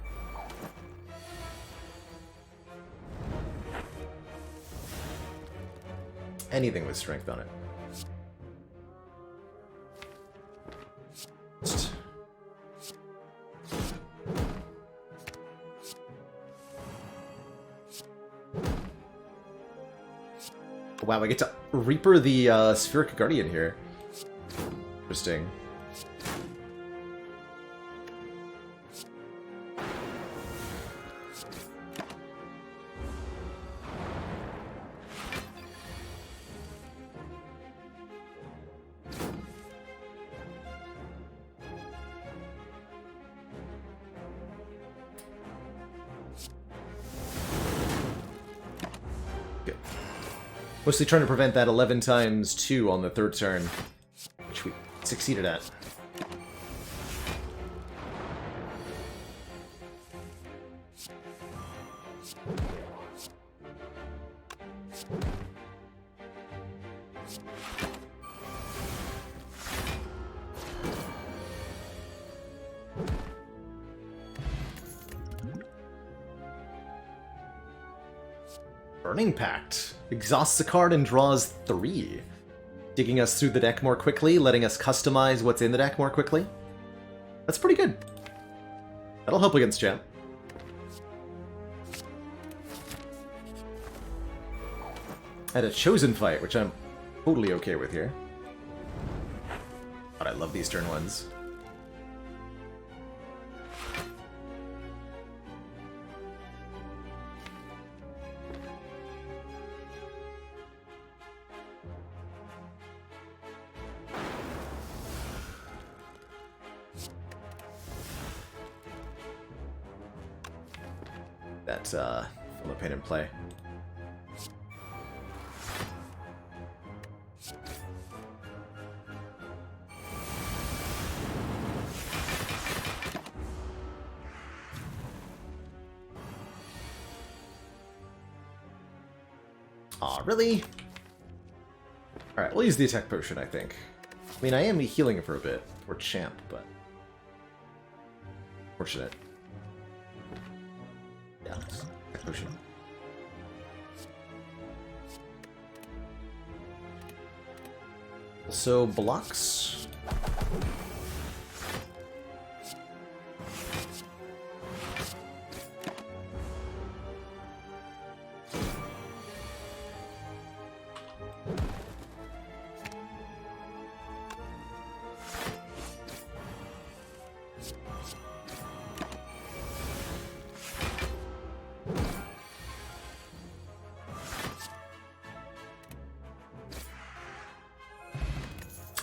Anything with strength on it. Wow, I get to Reaper the Spheric Guardian here. Interesting. Mostly trying to prevent that 11 times 2 on the 3rd turn, which we succeeded at. Burning Pact. Exhausts a card and draws 3. Digging us through the deck more quickly, letting us customize what's in the deck more quickly. That's pretty good. That'll help against champ. I had a Chosen fight, which I'm totally okay with here. God, I love these turn 1s. That's Feel No Pain in play. Aw, really? Alright, we'll use the attack potion, I think. I mean, I am healing for a bit. Poor champ, but... Fortunate. Yeah, attack potion. Also, blocks.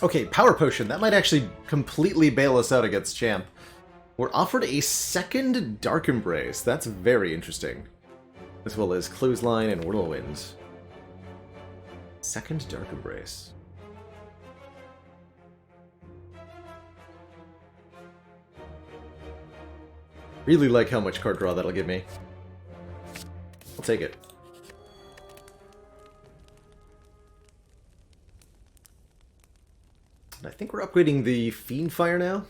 Okay, Power Potion. That might actually completely bail us out against champ. We're offered a second Dark Embrace. That's very interesting. As well as Clothesline and Whirlwind. Second Dark Embrace. Really like how much card draw that'll give me. I'll take it. I think we're upgrading the Fiendfire now.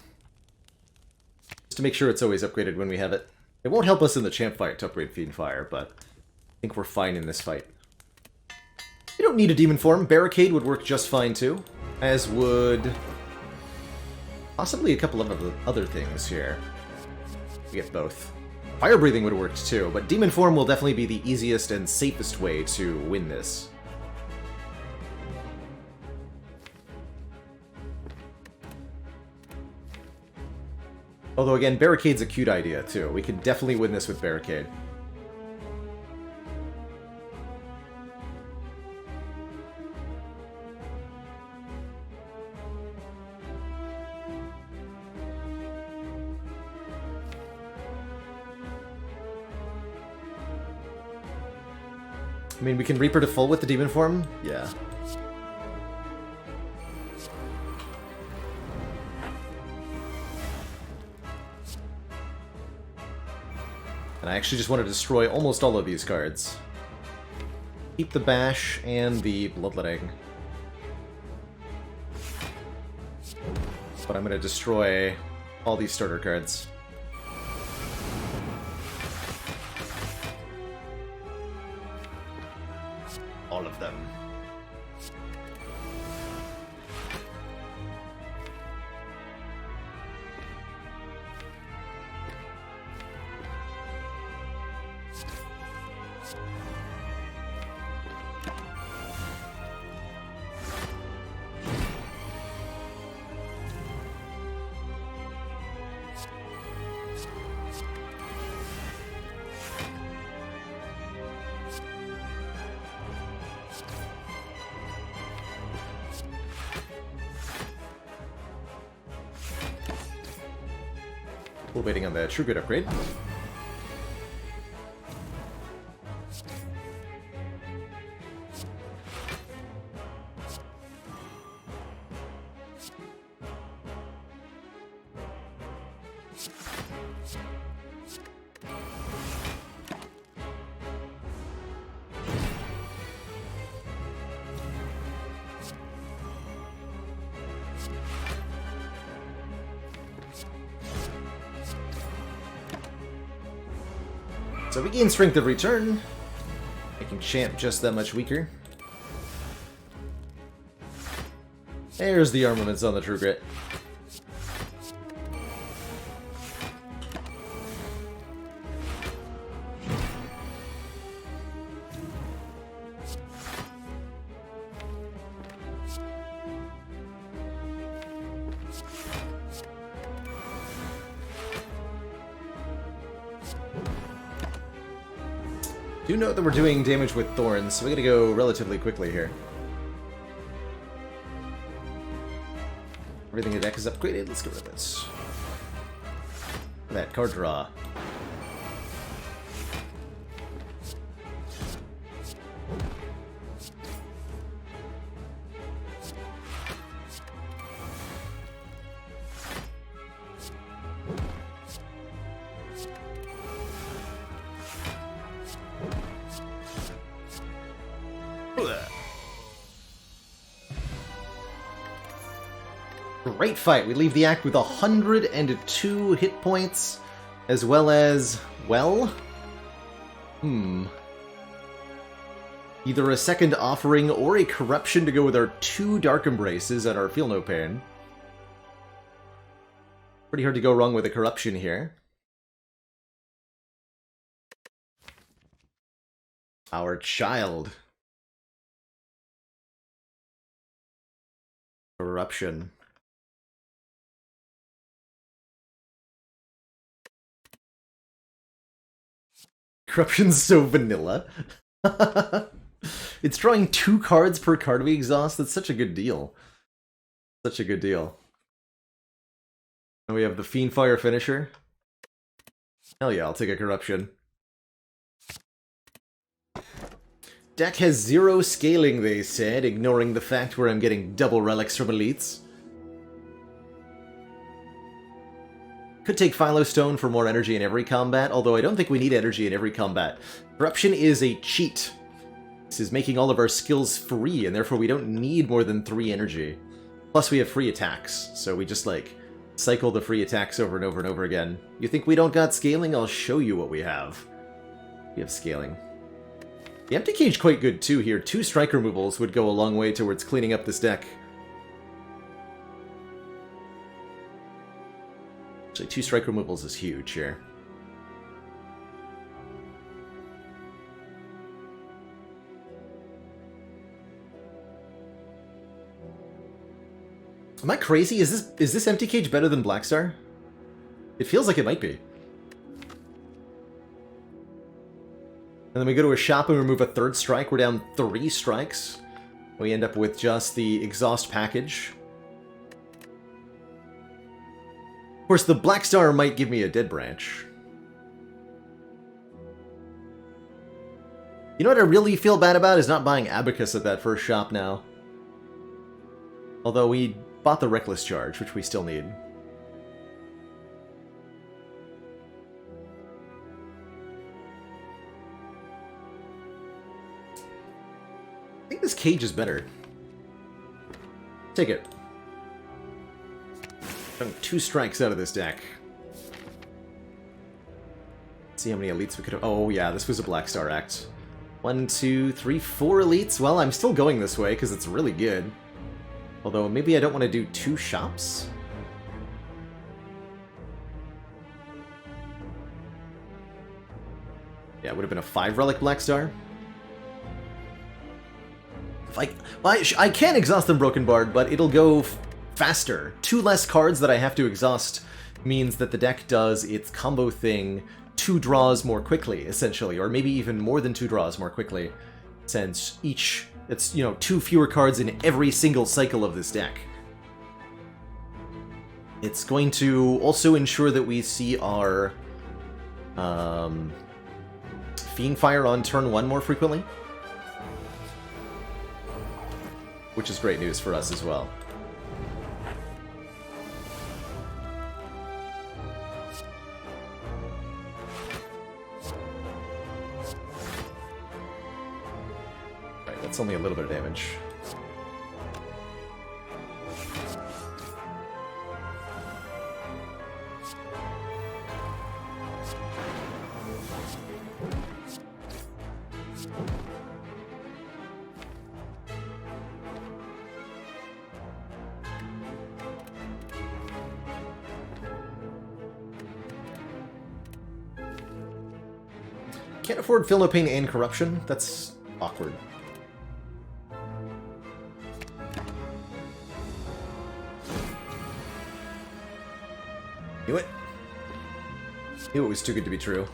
Just to make sure it's always upgraded when we have it. It won't help us in the champ fight to upgrade Fiendfire, but I think we're fine in this fight. We don't need a Demon Form. Barricade would work just fine too, as would possibly a couple of other things here. We get both. Fire Breathing would have worked too, but Demon Form will definitely be the easiest and safest way to win this. Although again, Barricade's a cute idea too. We could definitely win this with Barricade. I mean, we can Reaper to full with the Demon Form? Yeah. And I actually just want to destroy almost all of these cards. Keep the Bash and the Bloodletting. But I'm going to destroy all these starter cards. All of them. We're waiting on the True Grit upgrade. So we gain Strength of Return, making Champ just that much weaker. There's the armaments on the True Grit. Do note that we're doing damage with Thorns, so we gotta go relatively quickly here. Everything in the deck is upgraded, let's get rid of this. That card draw. Great fight. We leave the act with 102 hit points, as well as, well, either a second offering or a corruption to go with our 2 Dark Embraces and our Feel No Pain. Pretty hard to go wrong with a corruption here. Our child. Corruption. Corruption's so vanilla. It's drawing 2 cards per card we exhaust. That's such a good deal. Such a good deal. And we have the Fiendfire finisher. Hell yeah, I'll take a Corruption. Deck has 0 scaling, they said, ignoring the fact where I'm getting double relics from elites. Could take Philostone for more energy in every combat, although I don't think we need energy in every combat. Corruption is a cheat. This is making all of our skills free, and therefore we don't need more than 3 energy. Plus we have free attacks, so we just, like, cycle the free attacks over and over and over again. You think we don't got scaling? I'll show you what we have. We have scaling. The Empty Cage quite good too here. 2 strike removals would go a long way towards cleaning up this deck. Actually, 2 strike removals is huge here. Am I crazy? Is this Empty Cage better than Blackstar? It feels like it might be. And then we go to a shop and remove a 3rd strike. We're down 3 strikes. We end up with just the exhaust package. Of course, the Blackstar might give me a Dead Branch. You know what I really feel bad about is not buying Abacus at that first shop now. Although we bought the Reckless Charge, which we still need. I think this cage is better. Take it. 2 strikes out of this deck. Let's see how many elites we could have. Oh yeah, this was a Blackstar Act. 1, 2, 3, 4 elites. Well, I'm still going this way because it's really good. Although maybe I don't want to do 2 shops. Yeah, it would have been a 5 relic Blackstar. I can exhaust Unbroken Bard, but it'll go faster. 2 less cards that I have to exhaust means that the deck does its combo thing 2 draws more quickly, essentially, or maybe even more than 2 draws more quickly, since it's, you know, 2 fewer cards in every single cycle of this deck. It's going to also ensure that we see our Fiendfire on turn 1 more frequently, which is great news for us as well. Right, that's only a little bit of damage. Can't afford Feel No Pain and Corruption? That's awkward. Knew it. Knew it was too good to be true.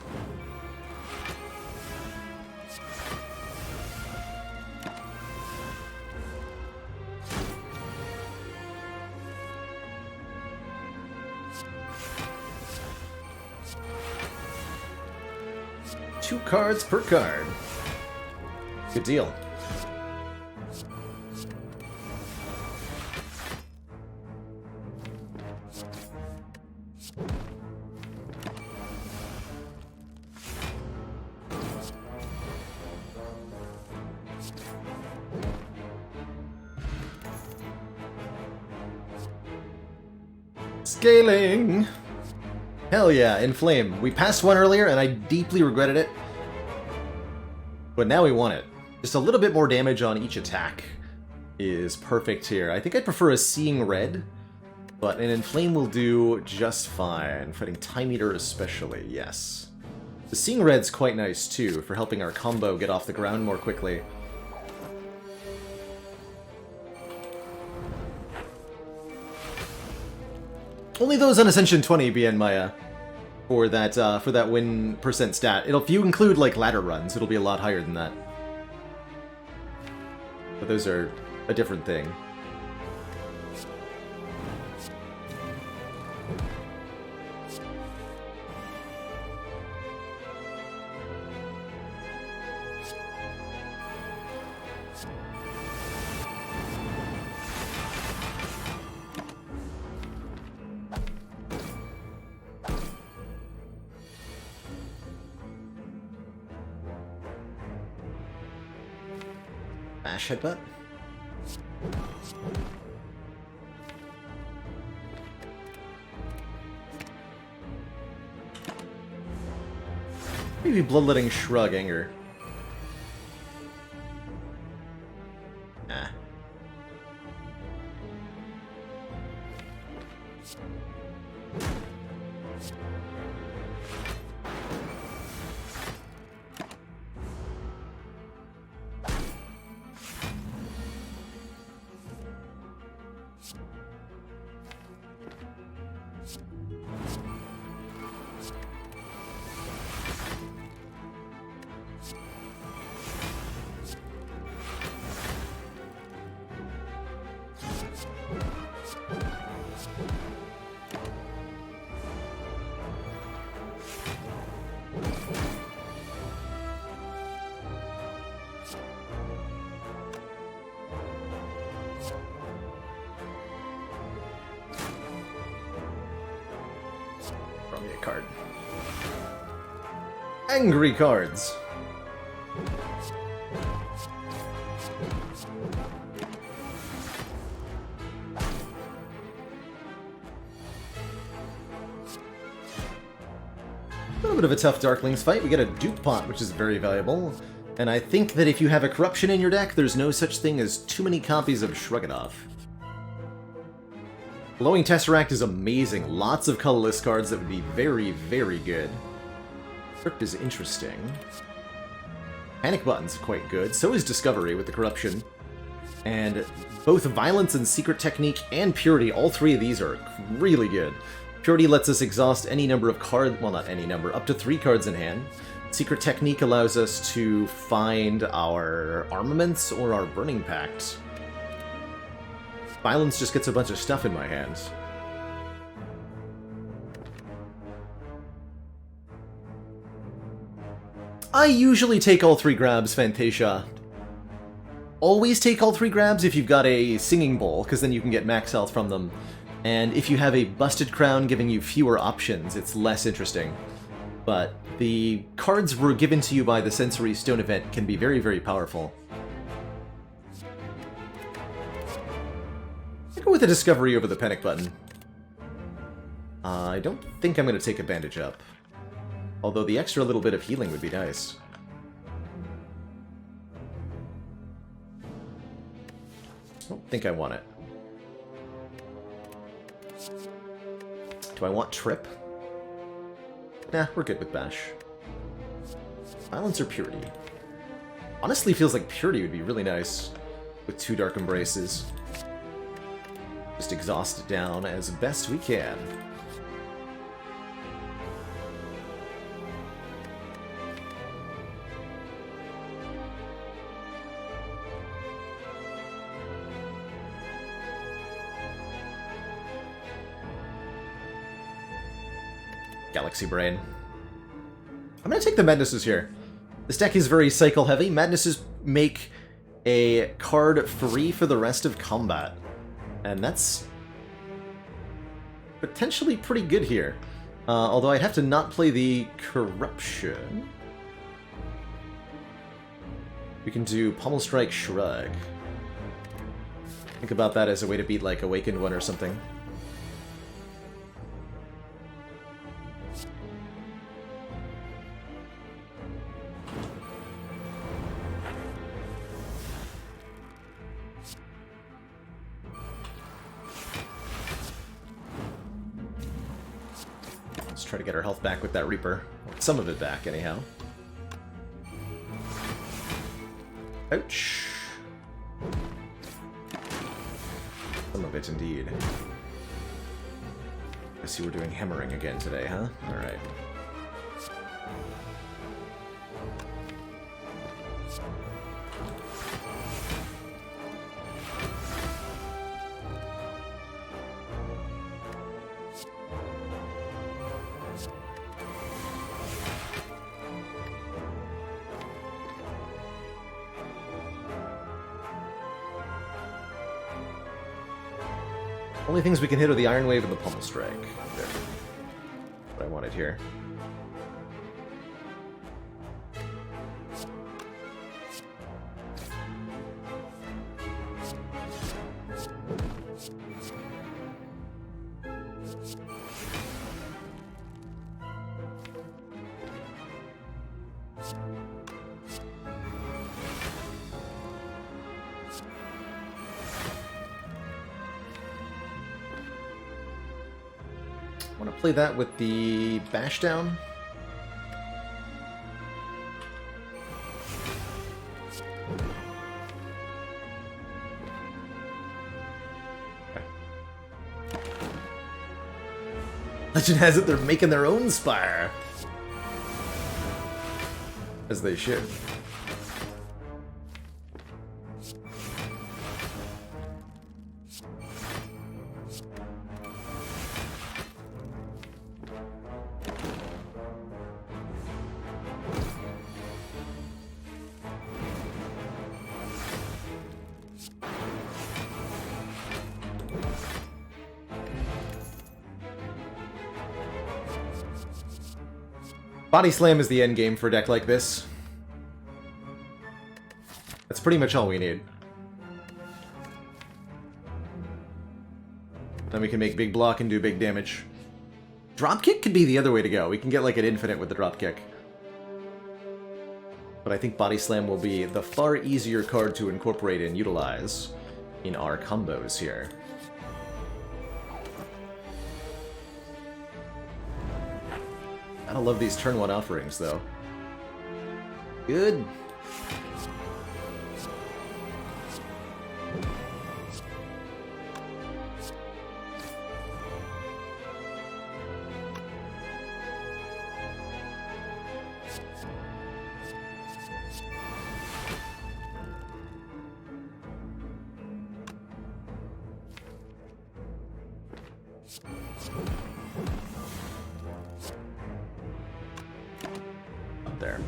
Two cards per card. Good deal. Scaling! Hell yeah, Inflame. We passed one earlier and I deeply regretted it. But now we want it. Just a little bit more damage on each attack is perfect here. I think I'd prefer a Seeing Red, but an Inflame will do just fine. Fighting Time Eater especially, yes. The Seeing Red's quite nice too, for helping our combo get off the ground more quickly. Only those on Ascension 20, BN Maya, for that win percent stat. If you include like ladder runs, it'll be a lot higher than that. But those are a different thing. Ash Headbutt. Maybe Bloodletting Shrug Anger. Ah. Card. Angry cards. A little bit of a tough Darklings fight. We get a Duke Pot, which is very valuable. And I think that if you have a Corruption in your deck, there's no such thing as too many copies of Shrug It Off. Glowing Tesseract is amazing. Lots of colorless cards that would be very, very good. Crypt is interesting. Panic Button's quite good. So is Discovery with the Corruption. And both Violence and Secret Technique and Purity, all three of these are really good. Purity lets us exhaust any number of cards, well, not any number, up to 3 cards in hand. Secret Technique allows us to find our armaments or our Burning Pact. Violence just gets a bunch of stuff in my hands. I usually take all 3 grabs, Fantasia. Always take all 3 grabs if you've got a Singing Bowl, because then you can get max health from them. And if you have a Busted Crown giving you fewer options, it's less interesting. But the cards were given to you by the Sensory Stone event can be very, very powerful. I'll go with the Discovery over the Panic Button. I don't think I'm going to take a Bandage Up. Although the extra little bit of healing would be nice. I don't think I want it. Do I want Trip? Nah, we're good with Bash. Violence or Purity? Honestly, feels like Purity would be really nice with 2 Dark Embraces. Just exhaust it down as best we can. Galaxy Brain. I'm gonna take the Madnesses here. This deck is very cycle heavy. Madnesses make a card free for the rest of combat. And that's potentially pretty good here. Although I'd have to not play the Corruption. We can do Pommel Strike Shrug. Think about that as a way to beat, like, Awakened One or something. Try to get our health back with that Reaper. Some of it back, anyhow. Ouch. Some of it, indeed. I see we're doing Hammering again today, huh? Alright. Only things we can hit are the Iron Wave and the Pummel Strike. There. What I wanted here. I want to play that with the bash down. Legend has it they're making their own Spire. As they should. Body Slam is the endgame for a deck like this. That's pretty much all we need. Then we can make big block and do big damage. Dropkick could be the other way to go. We can get like an infinite with the dropkick. But I think Body Slam will be the far easier card to incorporate and utilize in our combos here. I love these turn 1 offerings, though. Good. There.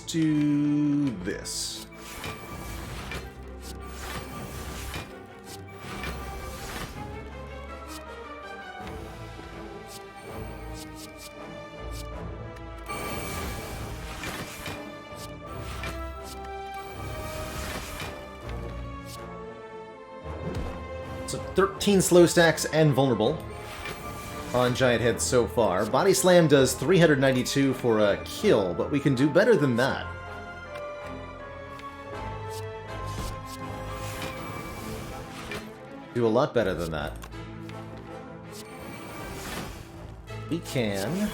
Do this. So 13 slow stacks and vulnerable on Giant Head so far. Body Slam does 392 for a kill, but we can do better than that. Do a lot better than that. We can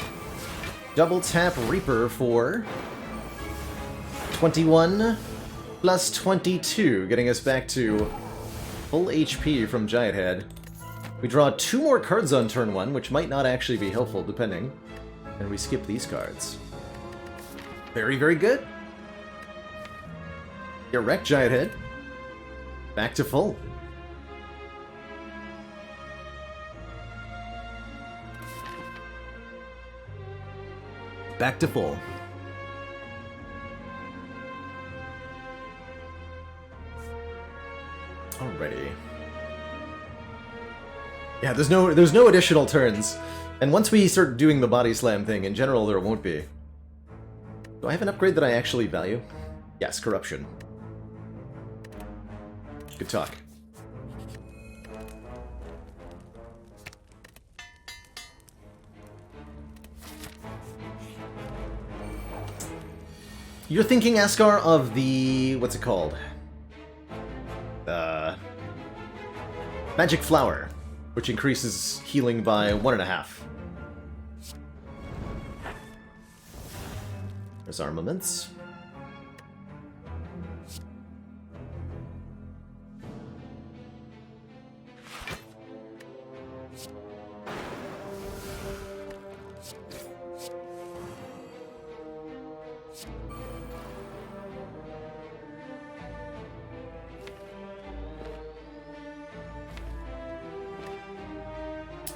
double tap Reaper for 21 plus 22, getting us back to full HP from Giant Head. We draw 2 more cards on turn 1, which might not actually be helpful, depending. And we skip these cards. Very, very good. Erect Giant Head. Back to full. Back to full. Alrighty. Yeah, there's no additional turns. And once we start doing the Body Slam thing, in general there won't be. Do I have an upgrade that I actually value? Yes, Corruption. Good talk. You're thinking, Askar, of the... what's it called? Magic Flower, which increases healing by 1.5. There's armaments.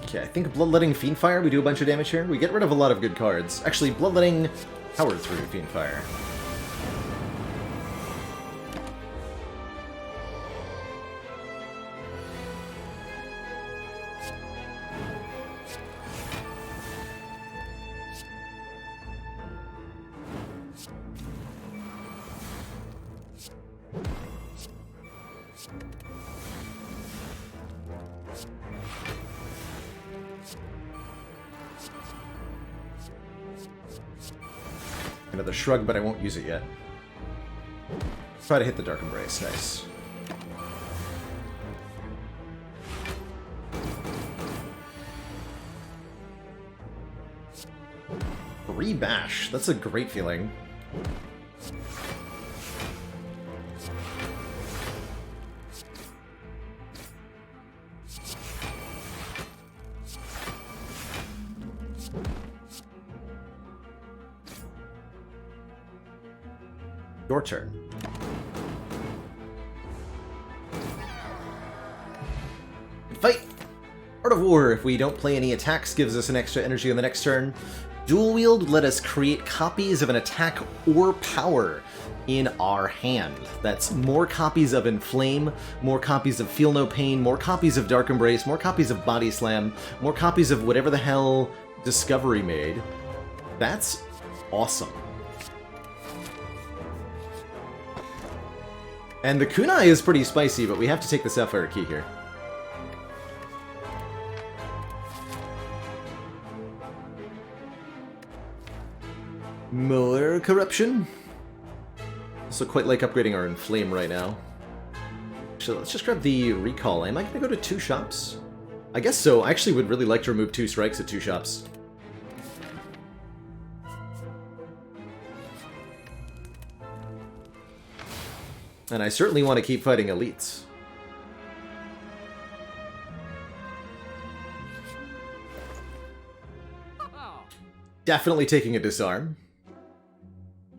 Okay, I think Bloodletting Fiendfire, we do a bunch of damage here. We get rid of a lot of good cards. Actually, Bloodletting powered through Fiendfire. Another shrug, but I won't use it yet. Try to hit the Dark Embrace. Nice. Rebash. That's a great feeling. Your turn. Fight! Art of War. If we don't play any attacks, gives us an extra energy on the next turn. Dual Wield let us create copies of an attack or power in our hand. That's more copies of Inflame, more copies of Feel No Pain, more copies of Dark Embrace, more copies of Body Slam, more copies of whatever the hell Discovery made. That's awesome. And the kunai is pretty spicy, but we have to take the Sapphire Key here. More Corruption. Also quite like upgrading our Inflame right now. Actually, let's just grab the Recall. Am I going to go to 2 shops? I guess so. I actually would really like to remove 2 strikes at 2 shops. And I certainly want to keep fighting elites. Definitely taking a disarm.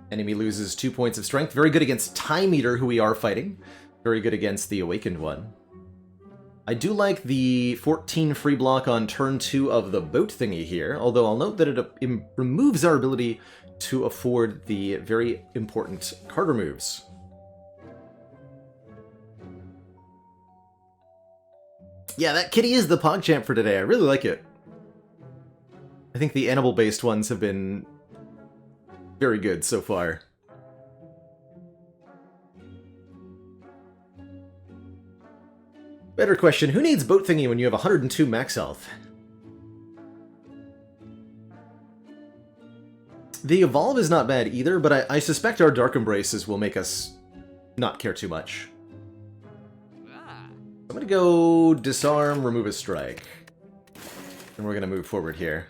Enemy loses 2 points of strength. Very good against Time Eater, who we are fighting. Very good against the Awakened one. I do like the 14 free block on turn 2 of the boat thingy here, although I'll note that it removes our ability to afford the very important card removes. Yeah, that kitty is the PogChamp for today. I really like it. I think the animal-based ones have been very good so far. Better question, who needs Boat Thingy when you have 102 max health? The Evolve is not bad either, but I suspect our Dark Embraces will make us not care too much. I'm gonna go Disarm, remove a strike. And we're gonna move forward here.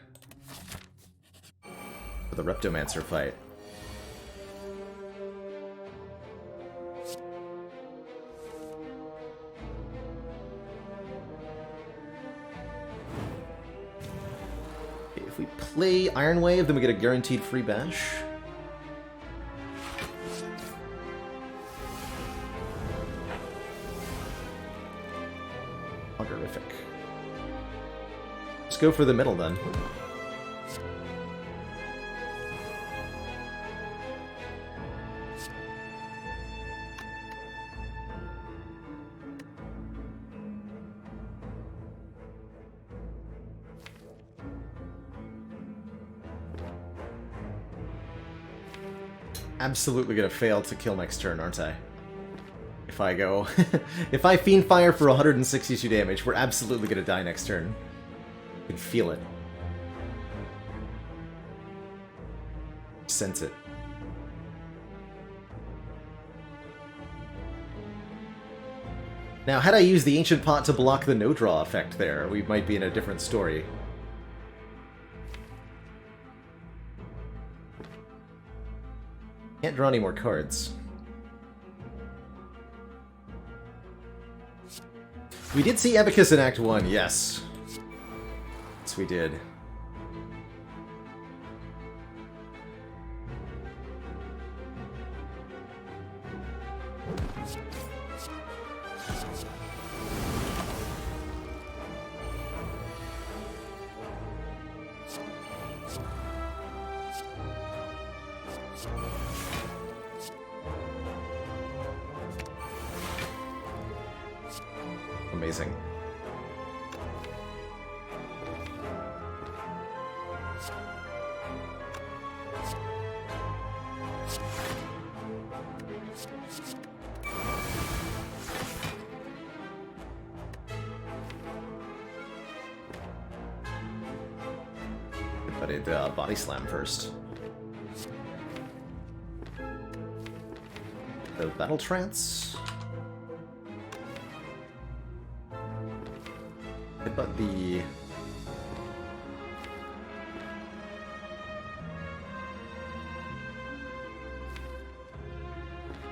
For the Reptomancer fight. Okay, if we play Iron Wave, then we get a guaranteed free bash. Horrific. Let's go for the middle then. Absolutely gonna fail to kill next turn, aren't I? If I go... if I Fiend Fire for 162 damage, we're absolutely gonna die next turn. I can feel it. Sense it. Now, had I used the Ancient Pot to block the no-draw effect there, we might be in a different story. Can't draw any more cards. We did see Abacus in Act 1, yes. Yes, we did. Amazing. But it Body Slam first. The Battle Trance. Headbutt the...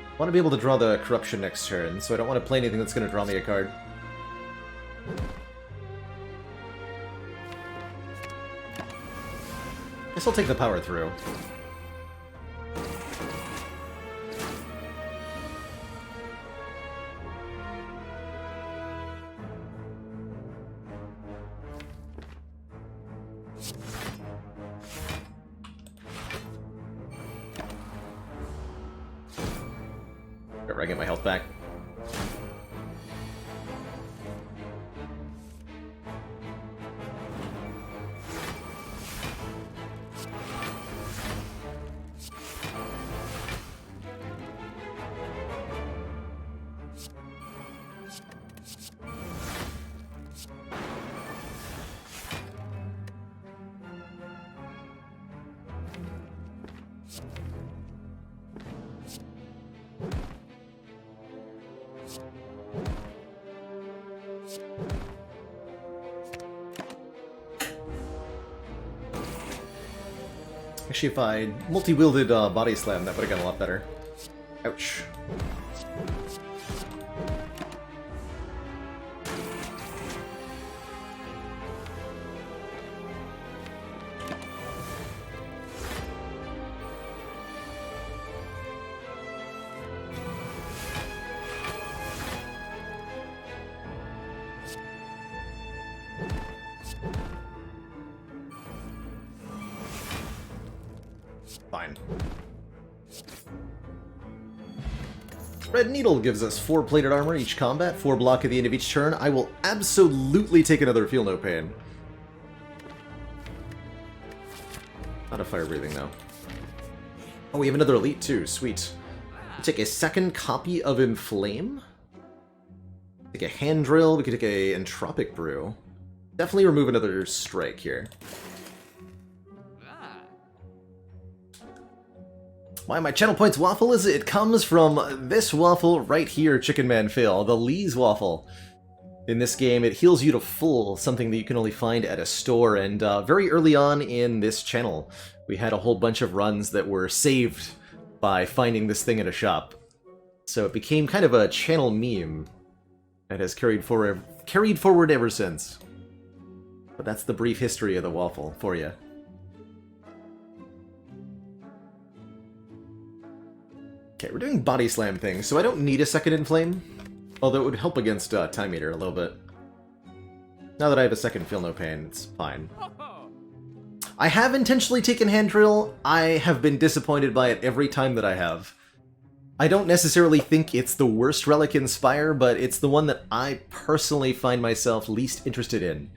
I want to be able to draw the Corruption next turn, so I don't want to play anything that's going to draw me a card. Guess I'll take the power through. I get my health back. Actually, if I multi-wielded Body Slam, that would have gone a lot better. Ouch. Fine. Red Needle gives us 4 plated armor each combat, 4 block at the end of each turn. I will absolutely take another Feel No Pain. Not a fire breathing, though. Oh, we have another elite, too. Sweet. We'll take a second copy of Inflame. Take a Hand Drill. We could take a Entropic Brew. Definitely remove another strike here. Why my channel points waffle is it comes from this waffle right here, Chicken Man Phil, the Lee's waffle. In this game, it heals you to full, something that you can only find at a store, and very early on in this channel, we had a whole bunch of runs that were saved by finding this thing at a shop. So it became kind of a channel meme, and has carried forward ever since. But that's the brief history of the waffle for you. Okay, we're doing Body Slam things, so I don't need a second Inflame, although it would help against Time Eater a little bit. Now that I have a second Feel No Pain, it's fine. I have intentionally taken Hand Drill. I have been disappointed by it every time that I have. I don't necessarily think it's the worst relic in Spire, but it's the one that I personally find myself least interested in,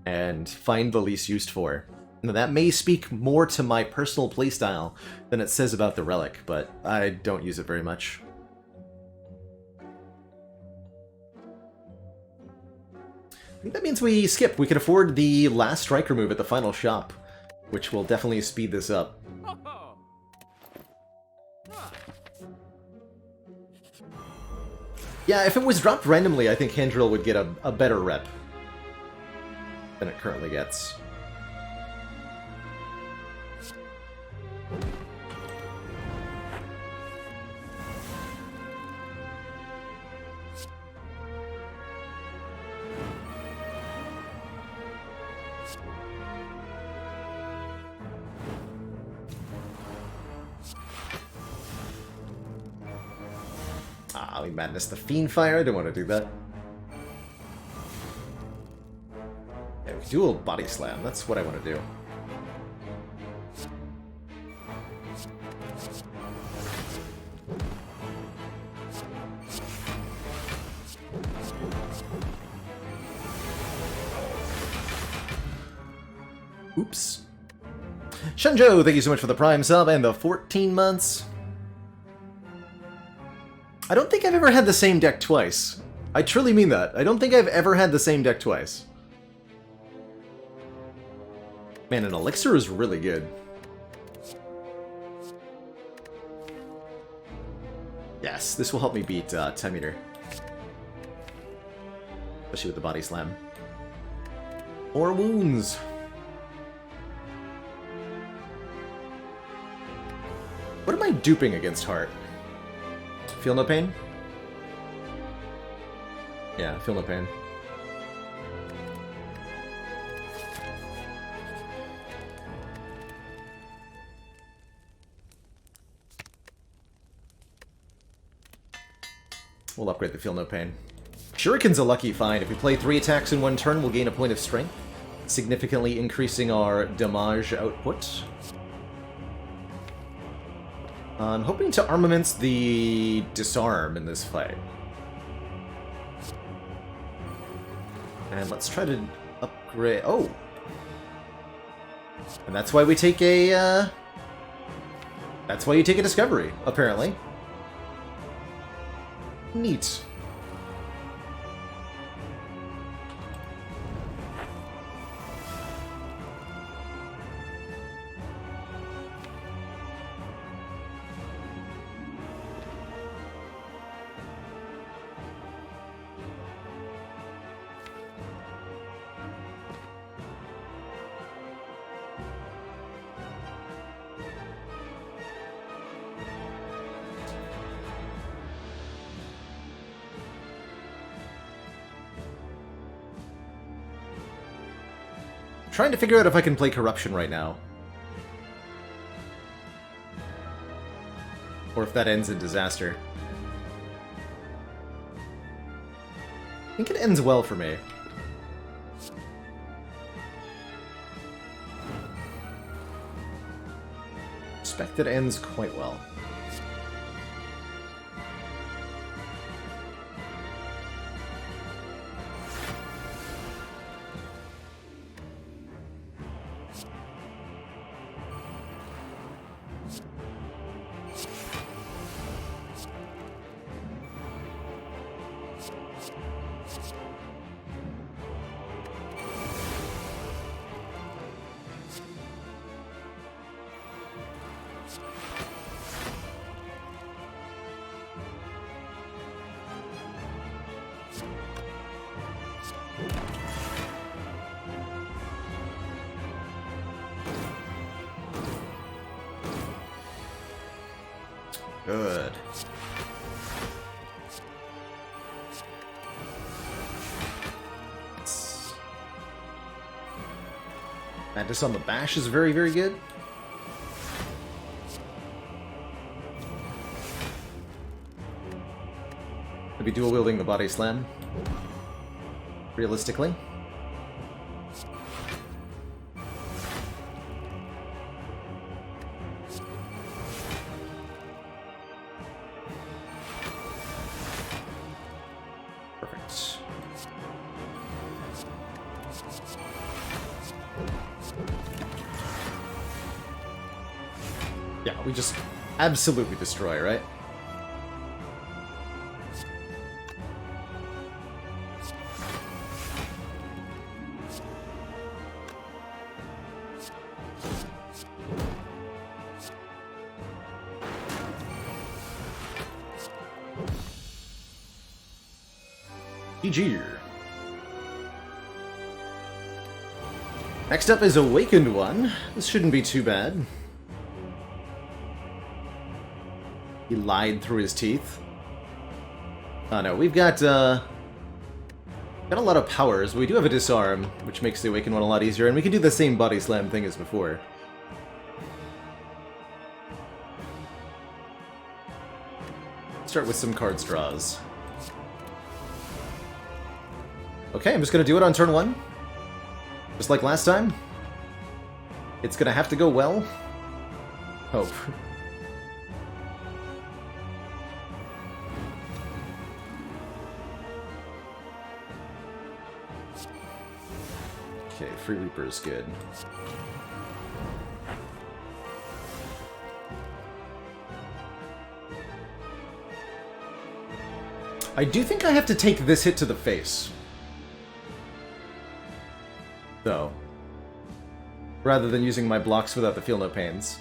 and find the least used for. Now, that may speak more to my personal playstyle than it says about the relic, but I don't use it very much. I think that means we skip. We can afford the last striker move at the final shop, which will definitely speed this up. Yeah, if it was dropped randomly, I think Hand Drill would get a better rep than it currently gets. Ah, we madness the Fiendfire. I didn't want to do that. Yeah, we can do a Body Slam. That's what I want to do. Oops. Shunjo, thank you so much for the Prime sub and the 14 months. I don't think I've ever had the same deck twice. I truly mean that. I don't think I've ever had the same deck twice. Man, an Elixir is really good. Yes, this will help me beat 10 meter. Especially with the body slam. More wounds! What am I duping against Heart? Feel no pain? Yeah, feel no pain. We'll upgrade the feel no pain. Shuriken's a lucky find. If we play 3 attacks in 1 turn, we'll gain a point of strength, significantly increasing our damage output. I'm hoping to armaments the disarm in this fight. And let's try to upgrade... Oh! And that's why we take a, That's why you take a discovery, apparently. Neat. Trying to figure out if I can play Corruption right now. Or if that ends in disaster. I think it ends well for me. I suspect it ends quite well. Good. Madness on the bash is very, very good. Maybe dual wielding the body slam. Realistically. Yeah, we just absolutely destroy, right? GG. Next up is Awakened One. This shouldn't be too bad. He lied through his teeth. Oh no, we've got a lot of powers. We do have a disarm, which makes the Awakened One a lot easier, and we can do the same body slam thing as before. Start with some cards draws. Okay, I'm just gonna do it on turn 1. Just like last time. It's gonna have to go well. Hope. Okay, Free Reaper is good. I do think I have to take this hit to the face. Though. Rather than using my blocks without the Feel No Pains.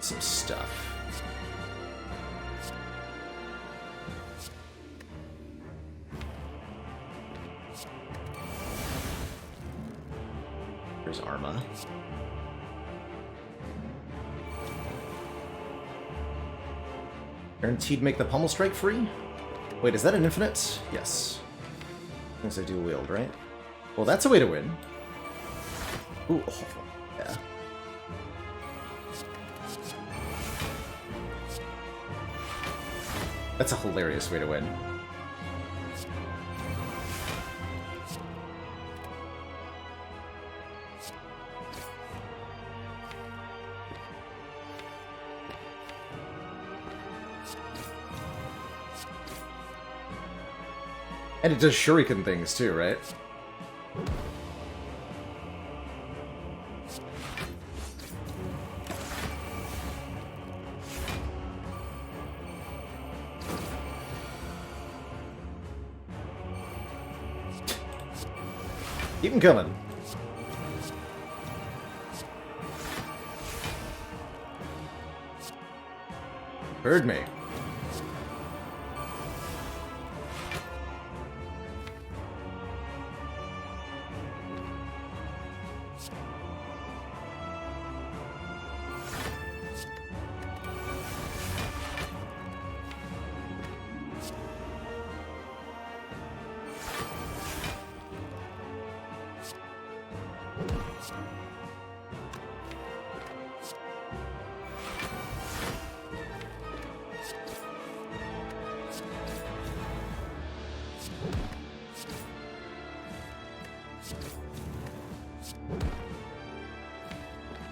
some stuff. There's Arma. Guaranteed make the Pommel Strike free? Wait, is that an infinite? Yes. As I do Wield, right? Well, that's a way to win. Ooh, oh, yeah. That's a hilarious way to win. And it does shuriken things too, right? Keep them coming. Heard me.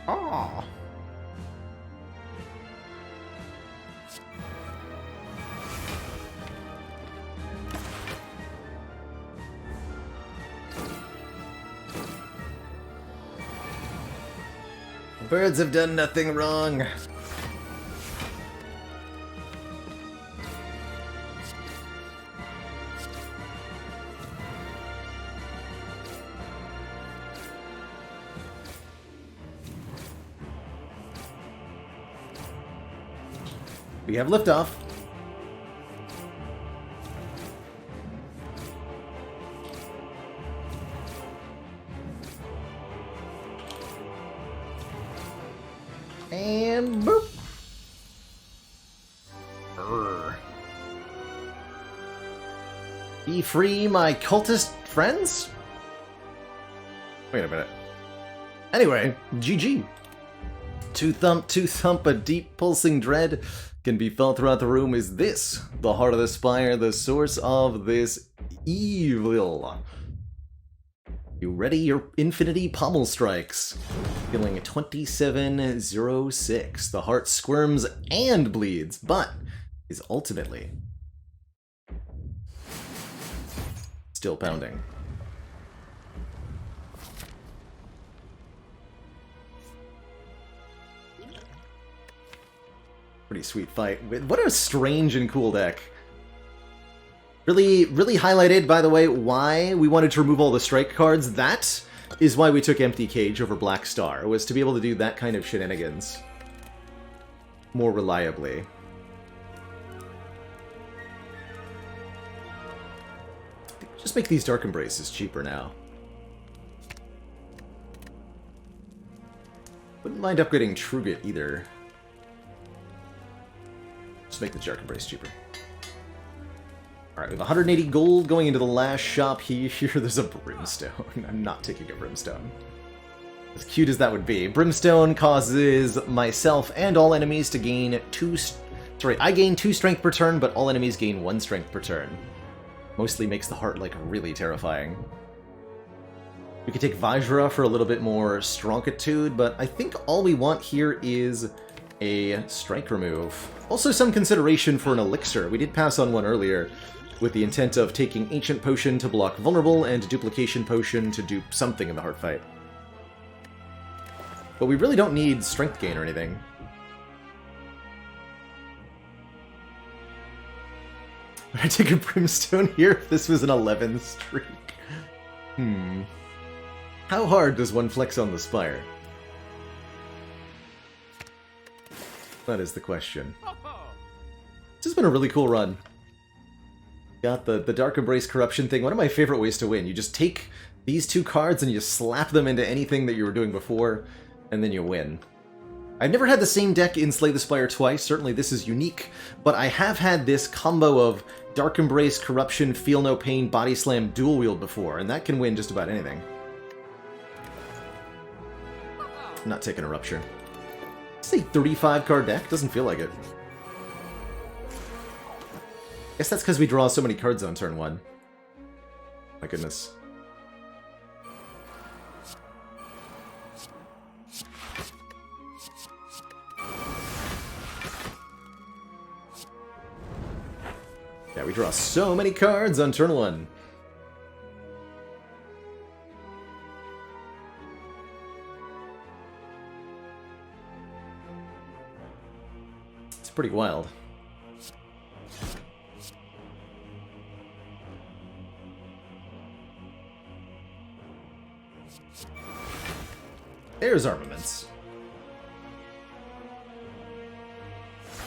Aww. The birds have done nothing wrong. We have liftoff. And boop. Brr. Be free, my cultist friends? Wait a minute. Anyway, GG. To thump, a deep pulsing dread can be felt throughout the room. Is this the heart of the spire, the source of this evil? You ready your infinity pommel strikes? Feeling 2706. The heart squirms and bleeds, but is ultimately still pounding. Pretty sweet fight. What a strange and cool deck. Really highlighted, by the way, why we wanted to remove all the strike cards. That is why we took Empty Cage over Black Star, was to be able to do that kind of shenanigans more reliably. Just make these Dark Embraces cheaper now. Wouldn't mind upgrading Trugit either. Just make the Dark Embrace cheaper. Alright, we have 180 gold going into the last shop here. There's a Brimstone. I'm not taking a Brimstone. As cute as that would be. Brimstone causes myself and all enemies to gain I gain 2 strength per turn, but all enemies gain 1 strength per turn. Mostly makes the heart, like, really terrifying. We could take Vajra for a little bit more Stronkitude, but I think all we want here is a strike remove. Also some consideration for an elixir. We did pass on one earlier with the intent of taking Ancient Potion to block Vulnerable and Duplication Potion to do something in the heart fight. But we really don't need strength gain or anything. Would I take a Brimstone here if this was an 11 streak? How hard does one flex on the Spire? That is the question. This has been a really cool run. Got the Dark Embrace Corruption thing. One of my favorite ways to win. You just take these two cards and you slap them into anything that you were doing before, and then you win. I've never had the same deck in Slay the Spire twice. Certainly this is unique, but I have had this combo of Dark Embrace, Corruption, Feel No Pain, Body Slam, Dual Wield before, and that can win just about anything. I'm not taking a Rupture. It's a 35-card deck. Doesn't feel like it. Guess that's because we draw so many cards on turn 1. My goodness. Yeah, we draw so many cards on turn 1. It's pretty wild. There's armaments.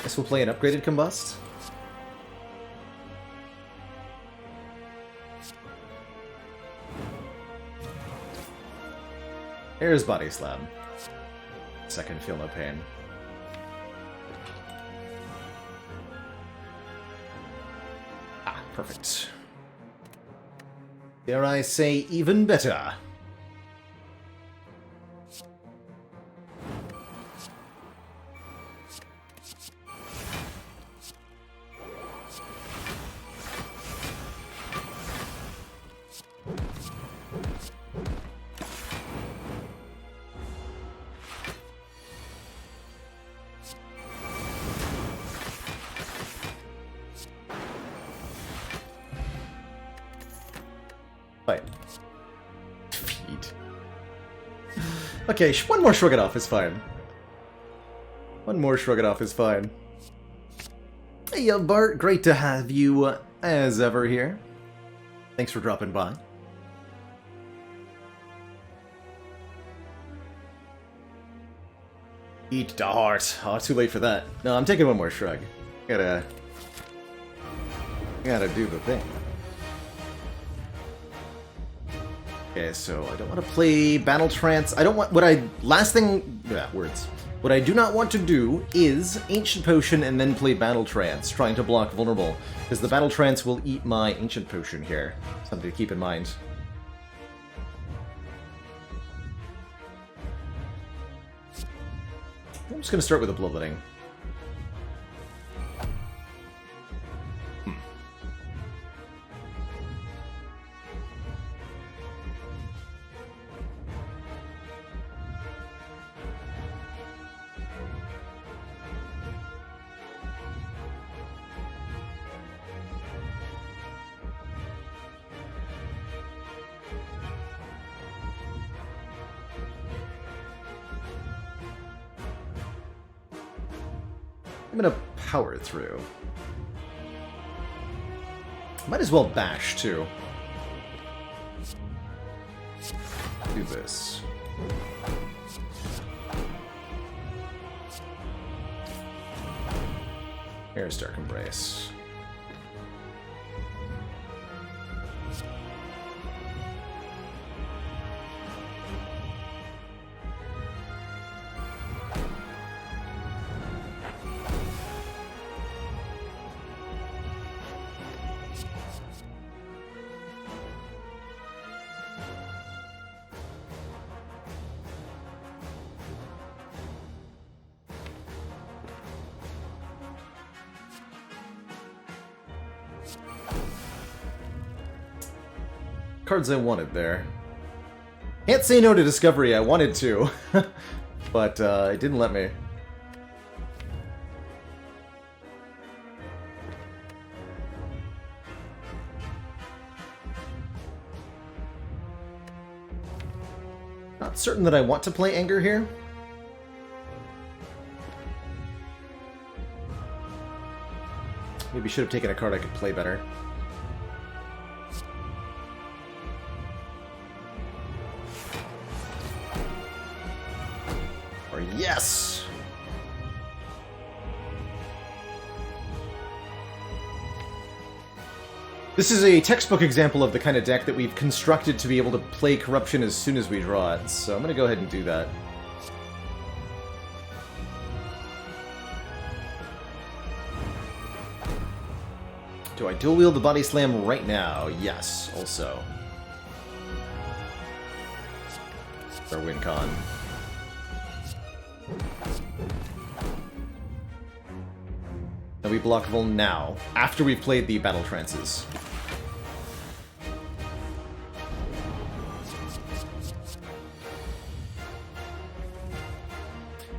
Guess we'll play an upgraded Combust. There's Body Slam. Second, Feel No Pain. Ah, perfect. Dare I say, even better. Feed. Okay, one more Shrug It Off is fine. One more Shrug It Off is fine. Hey, Bart, great to have you as ever here. Thanks for dropping by. Eat the heart. Oh, too late for that. No, I'm taking one more Shrug. Gotta do the thing. Okay, so I don't want to play Battle Trance. I don't want... What I do not want to do is Ancient Potion and then play Battle Trance, trying to block Vulnerable, because the Battle Trance will eat my Ancient Potion here. Something to keep in mind. I'm just going to start with a Bloodletting. I'm gonna power through. Might as well bash, too. Do this. Here's Dark Embrace. Cards I wanted there. Can't say no to Discovery, I wanted to. But it didn't let me. Not certain that I want to play Anger here. Maybe should have taken a card I could play better. Yes! This is a textbook example of the kind of deck that we've constructed to be able to play Corruption as soon as we draw it, so I'm going to go ahead and do that. Do I dual wield the Body Slam right now? Yes, also. Our win con. And we block Vol now, after we've played the Battle Trances.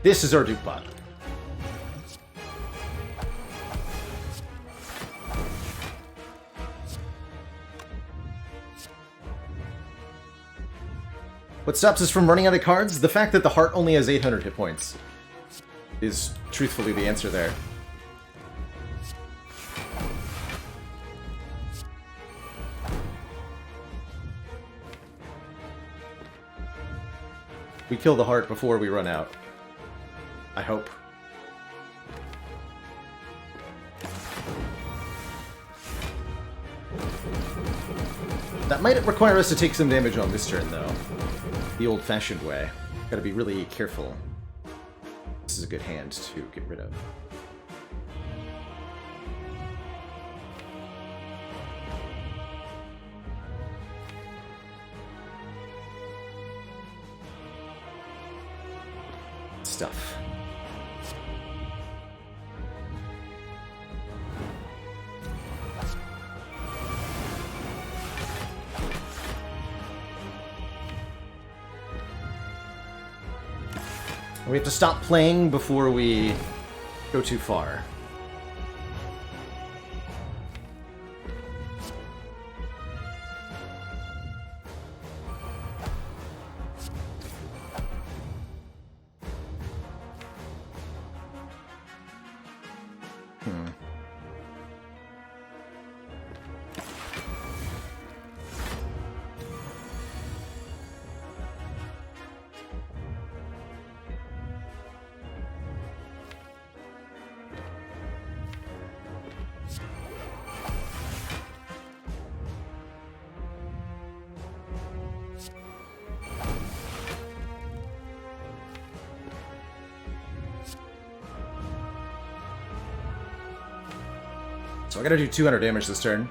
This is our Duke bot. What stops us from running out of cards? The fact that the heart only has 800 hit points is truthfully the answer there. We kill the heart before we run out. I hope. That might require us to take some damage on this turn, though. The old-fashioned way. Gotta be really careful. This is a good hand to get rid of. Stuff. We have to stop playing before we go too far. So I gotta do 200 damage this turn.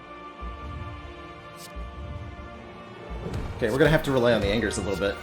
Okay, we're gonna have to rely on the angers a little bit.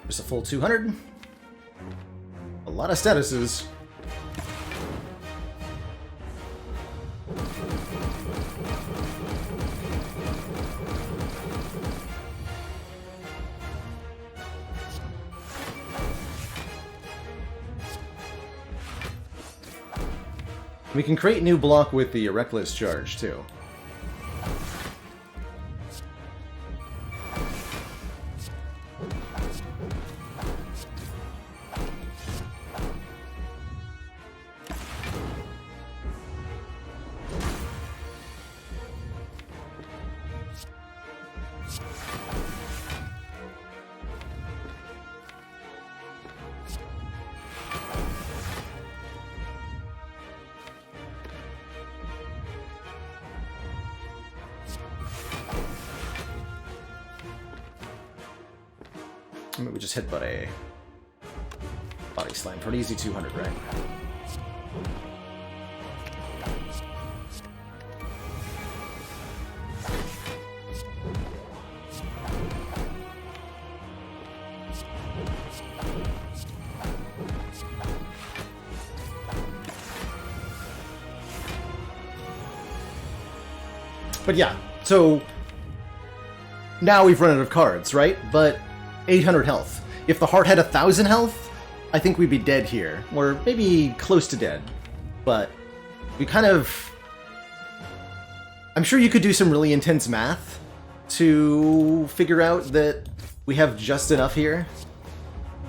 There's a full 200. A lot of statuses. We can create new block with the Reckless Charge, too. Maybe we just headbutt a body slam for an easy 200, right? But yeah, so now we've run out of cards, right? But 800 health. If the heart had 1,000 health, I think we'd be dead here. Or maybe close to dead. But we kind of I'm sure you could do some really intense math to figure out that we have just enough here.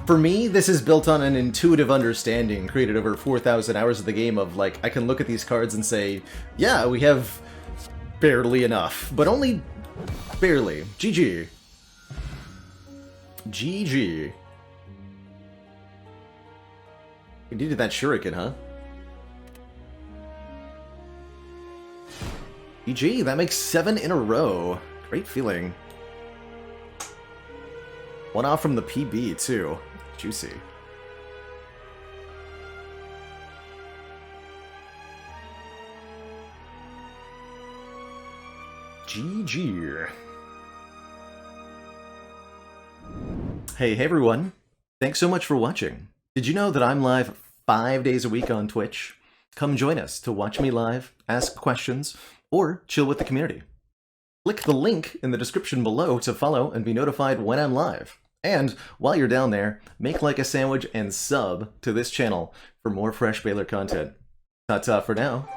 For me, this is built on an intuitive understanding created over 4,000 hours of the game of, like, I can look at these cards and say, yeah, we have barely enough, but only barely. GG. GG. We needed that shuriken, huh? GG, that makes 7 in a row. Great feeling. One off from the PB, too. Juicy. GG. Hey everyone. Thanks so much for watching. Did you know that I'm live 5 days a week on Twitch? Come join us to watch me live, ask questions, or chill with the community. Click the link in the description below to follow and be notified when I'm live. And while you're down there, make like a sandwich and sub to this channel for more fresh Baalor content. Ta-ta for now.